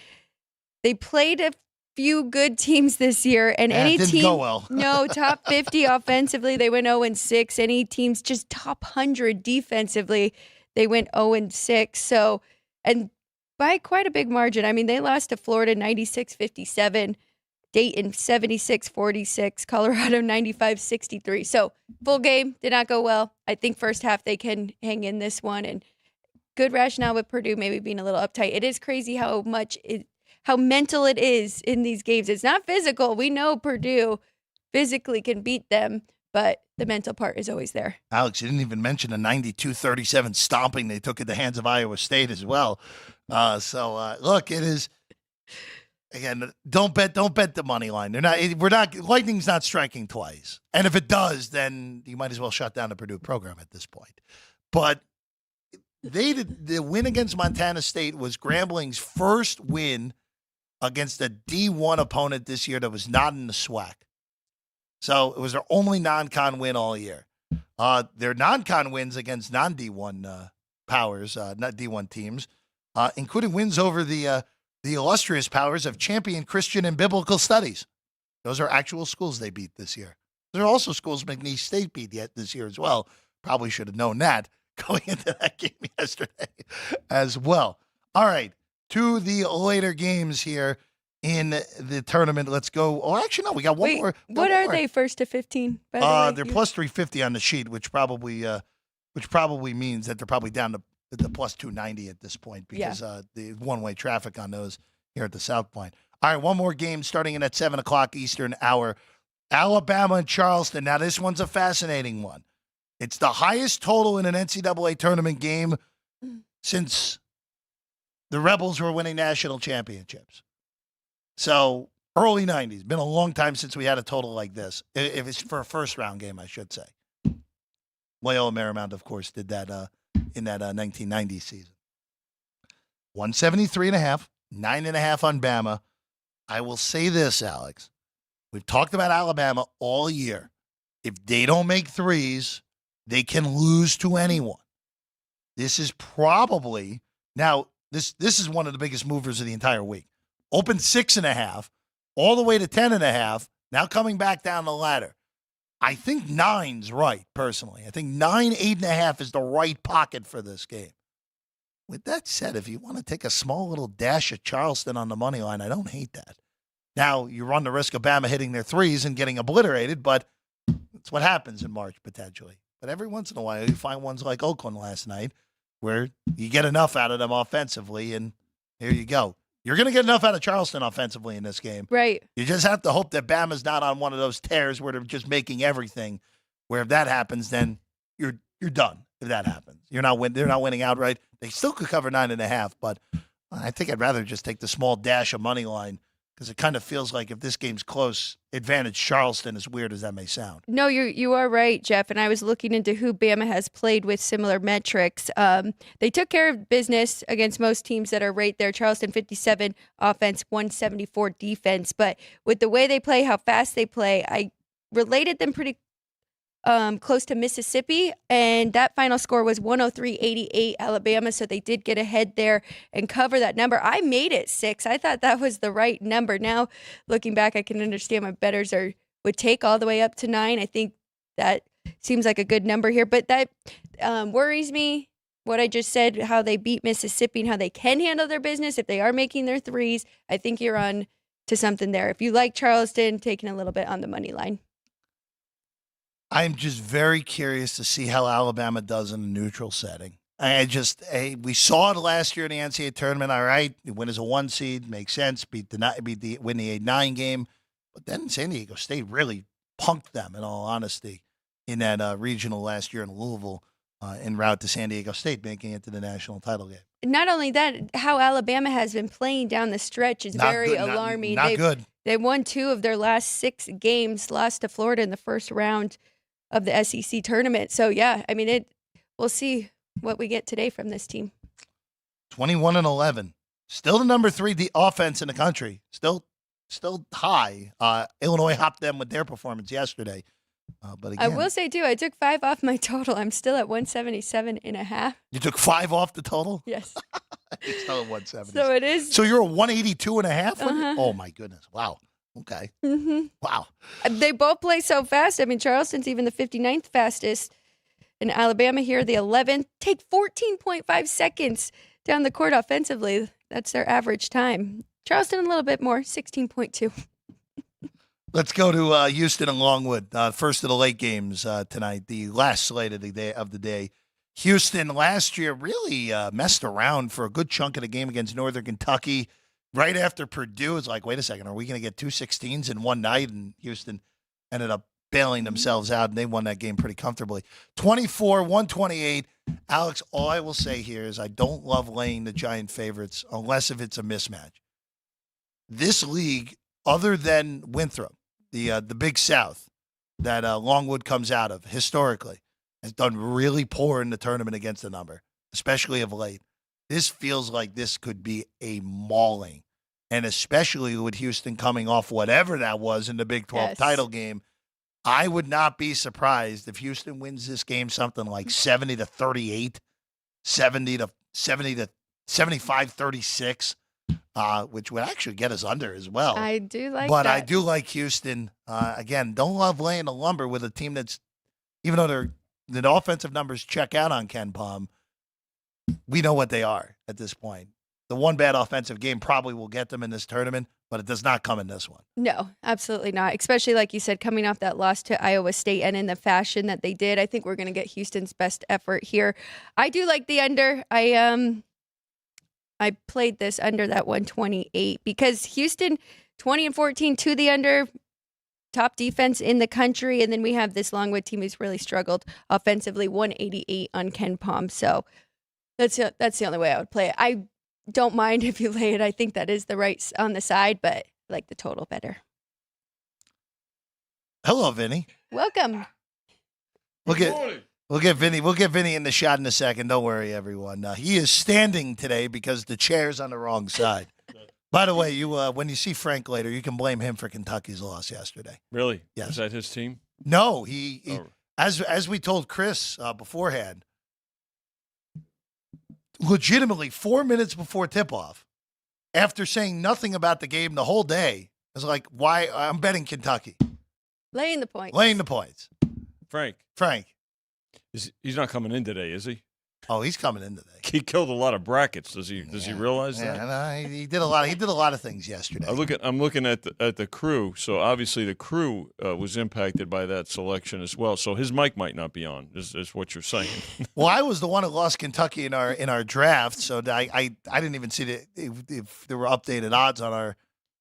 they played a few good teams this year, and any didn't team go well. No, top 50 offensively, they went 0-6. Any teams just top 100 defensively, they went 0-6. So, and by quite a big margin. I mean, they lost to Florida 96-57. Dayton 76-46, Colorado 95-63. So full game did not go well. I think first half they can hang in this one, and good rationale with Purdue maybe being a little uptight. It is crazy how mental it is in these games. It's not physical. We know Purdue physically can beat them, but the mental part is always there. Alex, you didn't even mention a 92-37 stomping they took at the hands of Iowa State as well. Look, it is. Again, don't bet the money line. Lightning's not striking twice. And if it does, then you might as well shut down the Purdue program at this point. But the win against Montana State was Grambling's first win against a D1 opponent this year that was not in the SWAC. So it was their only non-con win all year. Their non-con wins against non-D1 powers, not D1 teams, including wins over the illustrious powers of Champion Christian and Biblical Studies. Those are actual schools they beat this year. There are also schools McNeese State beat this year as well. Probably should have known that going into that game yesterday as well. All right, to the later games here in the tournament. Let's go. Oh, actually, no, we got one more. What are they, first to 15? By the way? They're plus 350 on the sheet, which probably means that they're probably down to the plus 290 at this point because the one-way traffic on those here at the South Point. All right, one more game starting in at 7 o'clock Eastern hour. Alabama and Charleston. Now, this one's a fascinating one. It's the highest total in an NCAA tournament game since the Rebels were winning national championships. So, early 90s. Been a long time since we had a total like this. If it's for a first-round game, I should say. Loyola Marymount, of course, did that in that 1990 season. 173.5, 9.5 on Bama. I will say this, Alex. We've talked about Alabama all year. If they don't make threes, they can lose to anyone. This is probably, now, this is one of the biggest movers of the entire week. Open 6.5, all the way to 10.5, now coming back down the ladder. I think 9's right, personally. I think 9, 8.5 is the right pocket for this game. With that said, if you want to take a small little dash at Charleston on the money line, I don't hate that. Now, you run the risk of Bama hitting their threes and getting obliterated, but it's what happens in March, potentially. But every once in a while, you find ones like Oakland last night where you get enough out of them offensively, and here you go. You're going to get enough out of Charleston offensively in this game. Right. You just have to hope that Bama's not on one of those tears where they're just making everything, where if that happens, then you're done if that happens. They're not winning outright. They still could cover 9.5, but I think I'd rather just take the small dash of money line because it kind of feels like if this game's close, advantage Charleston, as weird as that may sound. No, you are right, Jeff. And I was looking into who Bama has played with similar metrics. They took care of business against most teams that are right there. Charleston 57 offense, 174 defense. But with the way they play, how fast they play, I related them pretty close to Mississippi, and that final score was 103-88 Alabama, so they did get ahead there and cover that number. I made it 6. I thought that was the right number. Now, looking back, I can understand my bettors would take all the way up to 9. I think that seems like a good number here, but that worries me what I just said, how they beat Mississippi and how they can handle their business if they are making their threes, I think you're on to something there. If you like Charleston, taking a little bit on the money line. I'm just very curious to see how Alabama does in a neutral setting. We saw it last year in the NCAA tournament. All right, you win as a 1 seed, makes sense. Win the 8-9 game, but then San Diego State really punked them. In all honesty, in that regional last year in Louisville, en route to San Diego State, making it to the national title game. Not only that, how Alabama has been playing down the stretch is very alarming. Not good. They won 2 of their last 6 games, lost to Florida in the first round of the SEC tournament. So, yeah, I mean, we'll see what we get today from this team. 21-11. Still the number 3 offense in the country. Still high. Illinois hopped them with their performance yesterday. But again, I will say, too, I took 5 off my total. I'm still at 177.5. You took 5 off the total? Yes. You're still at 170. So it is. So you're a 182.5? Uh-huh. Oh, my goodness. Wow. Okay. Mm-hmm. Wow. They both play so fast. I mean, Charleston's even the 59th fastest. And Alabama here, the 11th. Take 14.5 seconds down the court offensively. That's their average time. Charleston a little bit more, 16.2. Let's go to Houston and Longwood. First of the late games tonight, the last slate of the day. Houston last year really messed around for a good chunk of the game against Northern Kentucky. Right after Purdue, it was like, wait a second, are we going to get 2 16s in one night? And Houston ended up bailing themselves out, and they won that game pretty comfortably. 24-128. Alex, all I will say here is I don't love laying the Giant favorites unless if it's a mismatch. This league, other than Winthrop, the Big South that Longwood comes out of historically, has done really poor in the tournament against the number, especially of late. This feels like this could be a mauling, and especially with Houston coming off whatever that was in the Big 12 title game. I would not be surprised if Houston wins this game something like 70-38, 75-36. Which would actually get us under as well. I do like but that. I do like Houston. Again, don't love laying the lumber with a team that's, even though the offensive numbers check out on Ken Palm, we know what they are at this point. The one bad offensive game probably will get them in this tournament, but it does not come in this one. No, absolutely not. Especially, like you said, coming off that loss to Iowa State and in the fashion that they did, I think we're going to get Houston's best effort here. I do like the under. I played this under that 128 because Houston 20-14 to the under, top defense in the country. And then we have this Longwood team who's really struggled offensively, 188 on Ken Palm. So that's the only way I would play it. I don't mind if you lay it. I think that is the right on the side, but I like the total better. Hello, Vinny. Welcome. We'll get Vinny in the shot in a second. Don't worry, everyone. He is standing today because the chair's on the wrong side. By the way, you when you see Frank later, you can blame him for Kentucky's loss yesterday. Really? Yes. Was that his team? No, he as we told Chris beforehand, legitimately 4 minutes before tip-off, after saying nothing about the game the whole day, I was like, why? I'm betting Kentucky. Laying the points. Laying the points. Frank. He's not coming in today, is he? Oh, he's coming in today. He killed a lot of brackets. Does he realize that? No, he did a lot. He did a lot of things yesterday. I'm looking at the crew. So obviously the crew was impacted by that selection as well. So his mic might not be on. Is what you're saying? Well, I was the one who lost Kentucky in our draft, so I didn't even see if there were updated odds on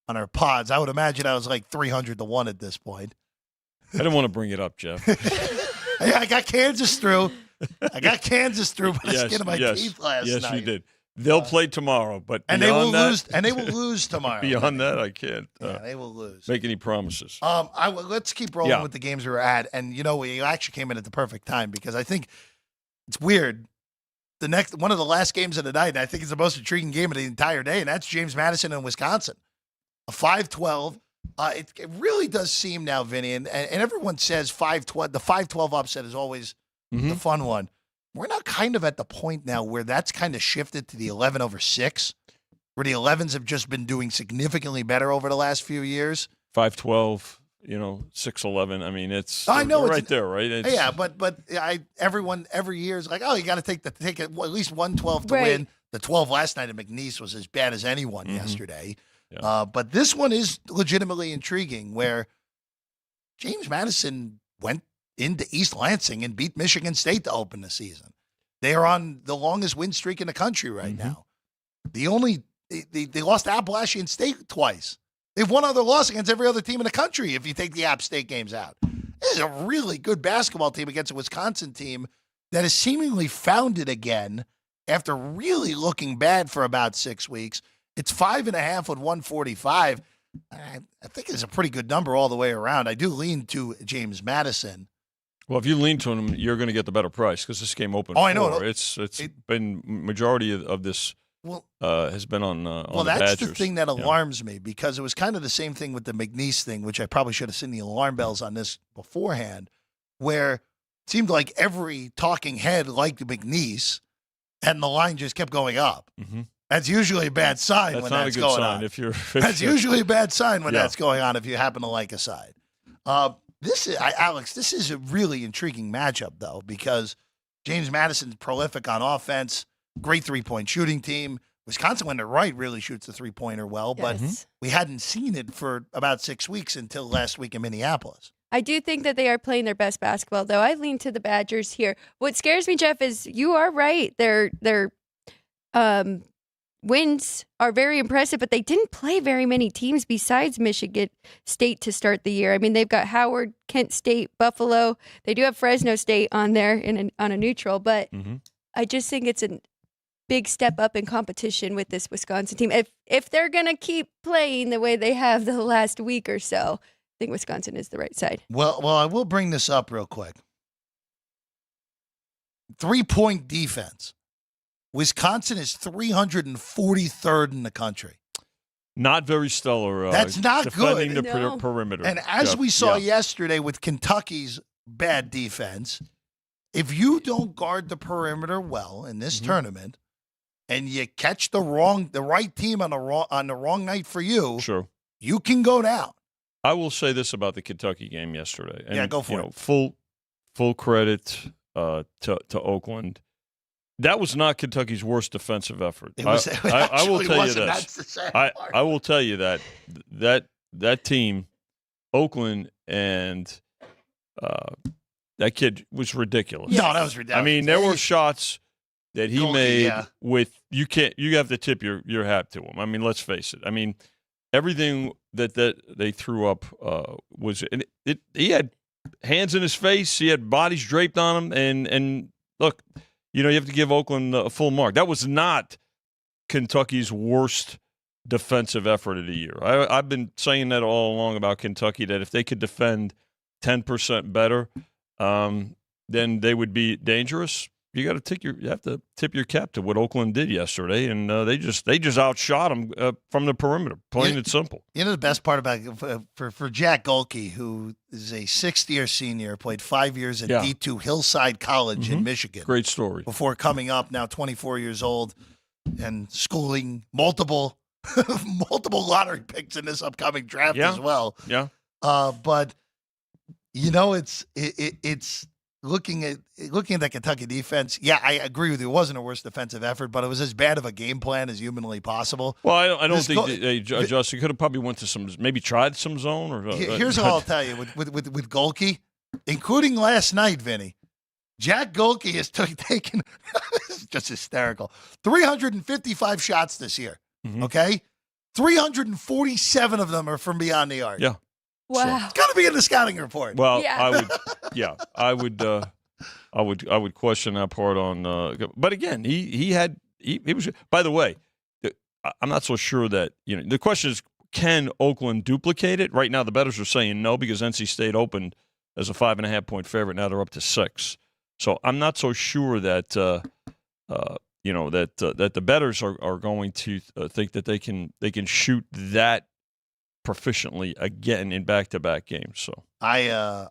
our pods. I would imagine I was like 300-1 at this point. I didn't want to bring it up, Jeff. I got Kansas through. By the skin of my teeth last night. Yes, you did. They'll play tomorrow, but they will lose tomorrow. Beyond that, I can't. They will lose. Make any promises. Let's keep rolling with the games we're at, and we actually came in at the perfect time because I think it's weird. The next one of the last games of the night, and I think it's the most intriguing game of the entire day, and that's James Madison and Wisconsin, a 5-12. It really does seem now, Vinny, and everyone says 5-12. The 5-12 upset is always the fun one. We're now kind of at the point now where that's kind of shifted to the 11/6, where the 11s have just been doing significantly better over the last few years. 5-12 6'11". I mean, it's I know right there, right? It's, yeah, but everyone every year is like, oh, you got to take at least 112 to Right. win. The 12 last night at McNeese was as bad as anyone yesterday. Yeah. But this one is legitimately intriguing, where James Madison went into East Lansing and beat Michigan State to open the season. They are on the longest win streak in the country right now. They lost to Appalachian State twice. They've one other loss against every other team in the country if you take the App State games out. This is a really good basketball team against a Wisconsin team that has seemingly found it again after really looking bad for about 6 weeks. It's 5.5 with 145. I think it's a pretty good number all the way around. I do lean to James Madison. Well, if you lean to him, you're going to get the better price because this game opened. I know. It's been majority of this has been on the that's Badgers. the thing that alarms me, because it was kind of the same thing with the McNeese thing, which I probably should have seen the alarm bells on this beforehand, where it seemed like every talking head liked McNeese, and the line just kept going up. Mm-hmm. That's usually a bad sign That's when not that's a good going sign on. That's usually a bad sign when that's going on if you happen to like a side. Alex, this is a really intriguing matchup, though, because James Madison's prolific on offense, great three-point shooting team. Wisconsin, when they're right, really shoots the three-pointer well, but we hadn't seen it for about 6 weeks until last week in Minneapolis. I do think that they are playing their best basketball, though. I lean to the Badgers here. What scares me, Jeff, is you are right. Their wins are very impressive, but they didn't play very many teams besides Michigan State to start the year. I mean, they've got Howard, Kent State, Buffalo. They do have Fresno State on there on a neutral, but I just think it's a big step up in competition with this Wisconsin team. If they're going to keep playing the way they have the last week or so, I think Wisconsin is the right side. Well, I will bring this up real quick. 3-point defense. Wisconsin is 343rd in the country. Not very stellar. That's not defending good. the perimeter. And as we saw yesterday with Kentucky's bad defense, if you don't guard the perimeter well in this tournament, and you catch the right team on the wrong night for you, sure, you can go down. I will say this about the Kentucky game yesterday. And, go for it. Full credit to Oakland. That was not Kentucky's worst defensive effort. I will tell you this. I will tell you that team, Oakland, and that kid was ridiculous. No, that was ridiculous. I mean, there were shots that he made with you have to tip your hat to him. I mean, let's face it. I mean, everything that they threw up was he had hands in his face, he had bodies draped on him, and look, you have to give Oakland a full mark. That was not Kentucky's worst defensive effort of the year. I've been saying that all along about Kentucky, that if they could defend 10% better, then they would be dangerous. You have to tip your cap to what Oakland did yesterday, and they just outshot them from the perimeter. Plain and simple. You know the best part about for Jack Golke, who is a sixth-year senior, played 5 years at D2 Hillside College in Michigan. Great story. Before coming up, now 24 years old, and schooling multiple lottery picks in this upcoming draft as well. Yeah. But it's. Looking at the Kentucky defense, I agree with you. It wasn't a worst defensive effort, but it was as bad of a game plan as humanly possible. Well, I don't think they adjusted. Could have probably went to maybe tried some zone. Or here's what I'll tell you with Golke, including last night, Vinny. Jack Golke has taken just hysterical 355 shots this year. Okay, 347 of them are from beyond the arc. Yeah. Wow. It's got to be in the scouting report. Well, I would question that part on. But again, he was. By the way, I'm not so sure that the question is, can Oakland duplicate it? Right now, the bettors are saying no because NC State opened as a 5.5-point favorite. Now they're up to 6. So I'm not so sure that that the bettors are going to think that they can shoot that proficiently again in back-to-back games. So I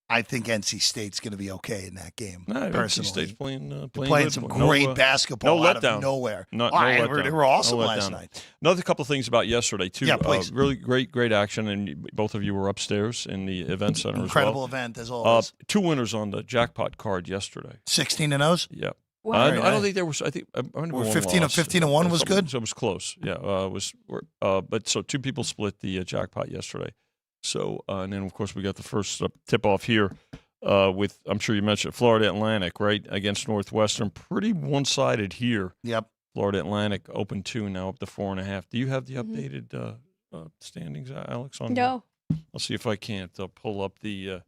I think NC State's going to be okay in that game. No, personally, NC State's playing playing some great basketball out of nowhere. No they were awesome last night. Another couple of things about yesterday too. Yeah, please. Really great action, and both of you were upstairs in the event center. Incredible as well. event as always. 2 winners on the jackpot card yesterday. 16-0s. Yeah. Wow. I don't think there was. I think 15-1 was good. So it was close. Yeah, but so 2 people split the jackpot yesterday. So and then of course we got the first tip off here with, I'm sure you mentioned, Florida Atlantic, right, against Northwestern. Pretty one-sided here. Yep. Florida Atlantic open 2, now up to 4.5. Do you have the updated standings, Alex? No. I'll see if I can't pull up the.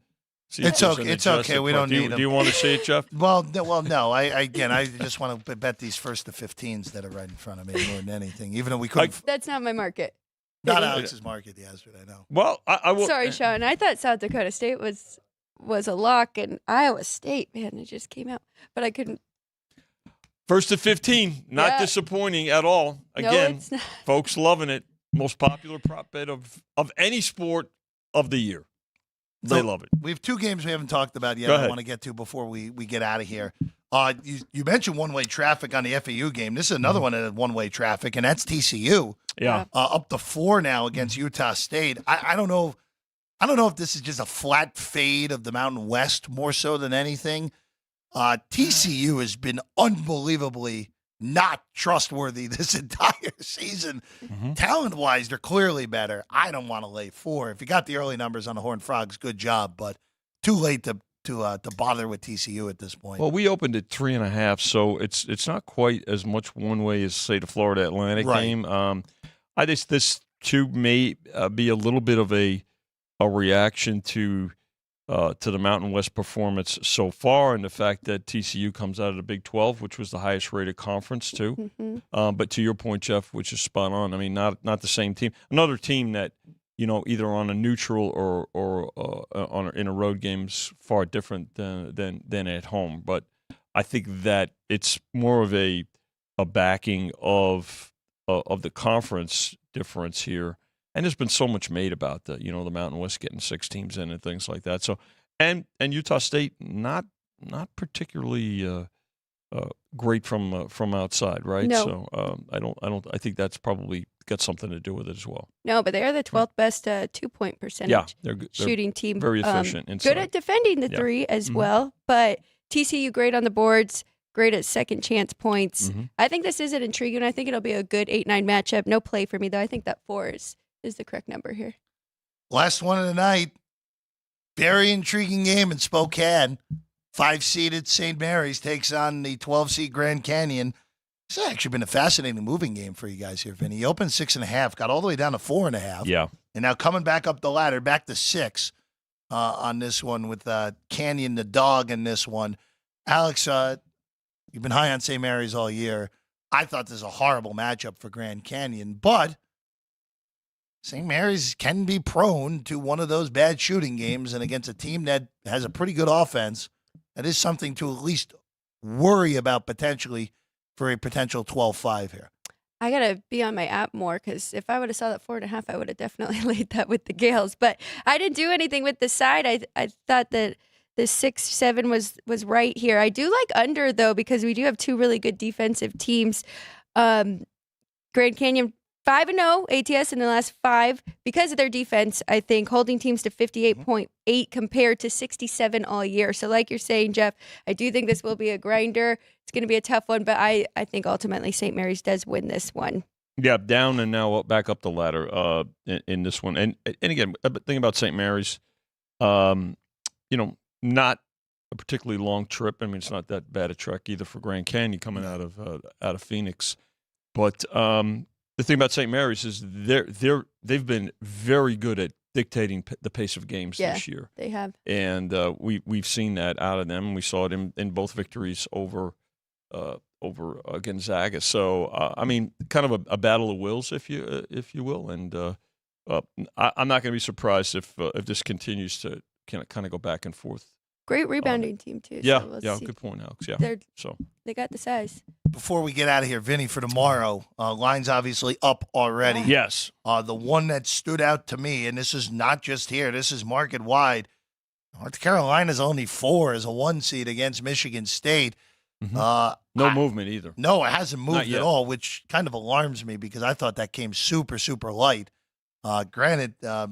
It's okay. We don't need them. Do you want to see it, Jeff? Well, no. I just want to bet these first to 15s that are right in front of me more than anything. Even though we couldn't. That's not my market. Not Alex's market yesterday. No. Well, I will. Sorry, Sean. I thought South Dakota State was a lock, and Iowa State, man, it just came out, but I couldn't. First to 15, not disappointing at all. Again, it's not. Folks loving it. Most popular prop bet of any sport of the year. They love it. We have 2 games we haven't talked about yet I want to get to before we get out of here. You mentioned one-way traffic on the FAU game. This is another one that had one-way traffic, and that's TCU. Yeah. Up to 4 now against Utah State. I don't know. I don't know if this is just a flat fade of the Mountain West more so than anything. TCU has been unbelievably not trustworthy this entire season. Talent-wise, they're clearly better. I don't want to lay 4. If you got the early numbers on the Horned Frogs, good job, but too late to bother with TCU at this point. Well, we opened at 3.5, so it's not quite as much one way as, say, the Florida Atlantic game. I think this too may be a little bit of a reaction to the Mountain West performance so far, and the fact that TCU comes out of the Big 12, which was the highest rated conference too. But to your point, Jeff, which is spot on. I mean, not the same team. Another team that, either on a neutral or in a road game's far different than at home. But I think that it's more of a backing of the conference difference here. And there's been so much made about the Mountain West getting 6 teams in and things like that. So, and Utah State not particularly great from outside, right? No. So I think that's probably got something to do with it as well. No, but they are the 12th best 2-point percentage they're shooting team. Very efficient. Inside. Good at defending the 3 as well, but TCU great on the boards. Great at second chance points. I think this is an intriguing. I think it'll be a good 8-9 matchup. No play for me though. I think that 4 is the correct number here. Last one of the night. Very intriguing game in Spokane. 5-seeded St. Mary's takes on the 12-seed Grand Canyon. This has actually been a fascinating moving game for you guys here, Vinny. You opened 6.5, got all the way down to 4.5. Yeah. And now coming back up the ladder, back to 6 on this one with Canyon the dog in this one. Alex, you've been high on St. Mary's all year. I thought this was a horrible matchup for Grand Canyon, but St. Mary's can be prone to one of those bad shooting games, and against a team that has a pretty good offense, that is something to at least worry about potentially for a potential 12-5 here. I got to be on my app more because if I would have saw that 4.5, I would have definitely laid that with the Gales. But I didn't do anything with the side. I thought that the 6-7 was right here. I do like under, though, because we do have 2 really good defensive teams. Grand Canyon 5-0 ATS in the last 5 because of their defense, I think, holding teams to 58.8 compared to 67 all year. So like you're saying, Jeff, I do think this will be a grinder. It's going to be a tough one, but I think ultimately St. Mary's does win this one. Yeah, down and now back up the ladder in this one. And again, the thing about St. Mary's, not a particularly long trip. I mean, it's not that bad a trek either for Grand Canyon coming out of Phoenix. But the thing about St. Mary's is they've been very good at dictating the pace of games this year. They have, and we've seen that out of them. We saw it in both victories over Gonzaga. So I mean, kind of a battle of wills, if you will. And I'm not going to be surprised if this continues to kind of go back and forth. Great rebounding team too. Yeah, so yeah, good point, Alex. Yeah, they got the size. Before we get out of here, Vinny, for tomorrow, line's obviously up already. Yes. The one that stood out to me, and this is not just here, this is market wide. North Carolina's only 4 as a 1 seed against Michigan State. No movement either. No, it hasn't Not moved yet. at all, which kind of alarms me because I thought that came super, super light. Granted, not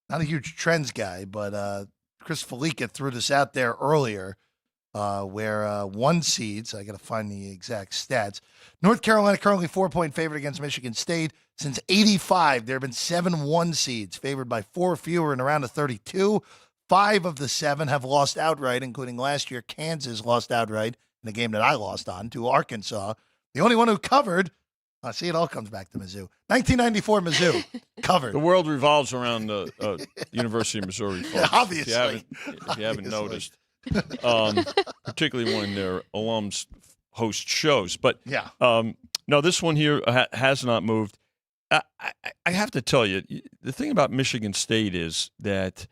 a huge trends guy, but Chris Felica threw this out there earlier where 1 seeds, I got to find the exact stats. North Carolina currently 4-point favorite against Michigan State. Since 85, there have been 7 1 seeds favored by 4 fewer in a round of 32. 5 of the 7 have lost outright, including last year Kansas lost outright in a game that I lost on to Arkansas. The only one who covered, see, it all comes back to Mizzou. 1994 Mizzou covered. The world revolves around the University of Missouri, folks. Obviously. If you haven't noticed, particularly when their alums host shows. But no, this one here has not moved. I have to tell you, the thing about Michigan State is that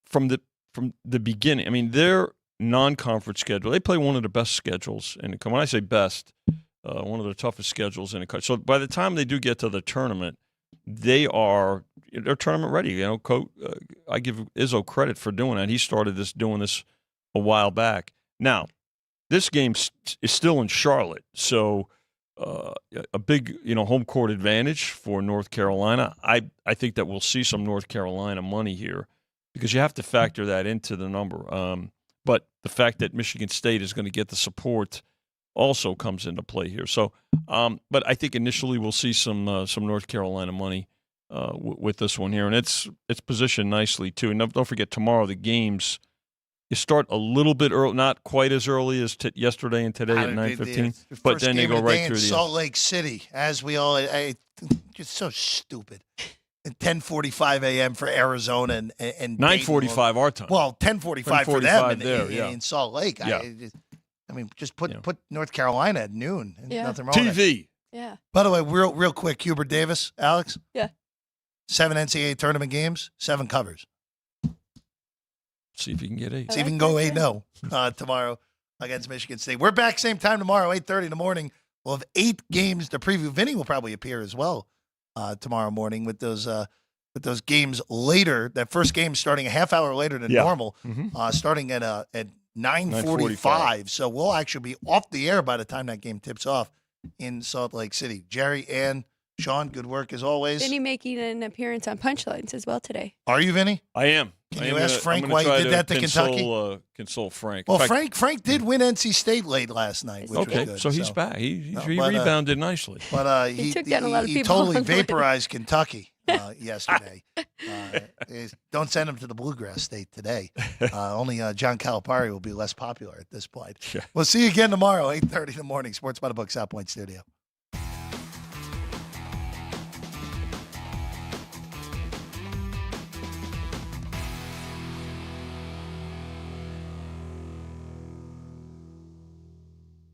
from the beginning, I mean, their non-conference schedule, they play one of the best schedules. And when I say best, one of the toughest schedules in the country. So by the time they do get to the tournament, they're tournament ready. You know, I give Izzo credit for doing that. He started doing this a while back. Now, this game is still in Charlotte, so a big home court advantage for North Carolina. I think that we'll see some North Carolina money here because you have to factor that into the number. But the fact that Michigan State is going to get the support also comes into play here. So, but I think initially we'll see some North Carolina money with this one here, and it's positioned nicely too. And don't forget tomorrow the games. You start a little bit early, not quite as early as yesterday and today at 9:15, but then they go right through the Salt Lake City, as we all. Just so stupid. At 10:45 a.m. for Arizona and 9:45 our time. Well, 10:45 for them in Salt Lake. Yeah. I mean, just put North Carolina at noon. Yeah. Nothing wrong with TV. Yeah. By the way, real quick, Hubert Davis, Alex. Yeah. 7 NCAA tournament games, 7 covers. See if you can get 8. See if you can go 8-0 tomorrow against Michigan State. We're back same time tomorrow, 8:30 in the morning. We'll have 8 games to preview. Vinny will probably appear as well tomorrow morning with those games later. That first game starting a half hour later than normal, starting at 9:45. So we'll actually be off the air by the time that game tips off in Salt Lake City. Jerry, Ann, Sean, good work as always. Vinny making an appearance on Punchlines as well today. Are you, Vinny? I am. Can you ask Frank why you did that to Kentucky? Console Frank. Well, Frank did win NC State late last night, which was good. So he's back. He rebounded nicely. But he took down a lot of people totally on the way. vaporized Kentucky yesterday. Don't send him to the Bluegrass State today. Only John Calipari will be less popular at this point. Yeah. We'll see you again tomorrow, 8:30 in the morning. Sports by the Book, South Point Studio.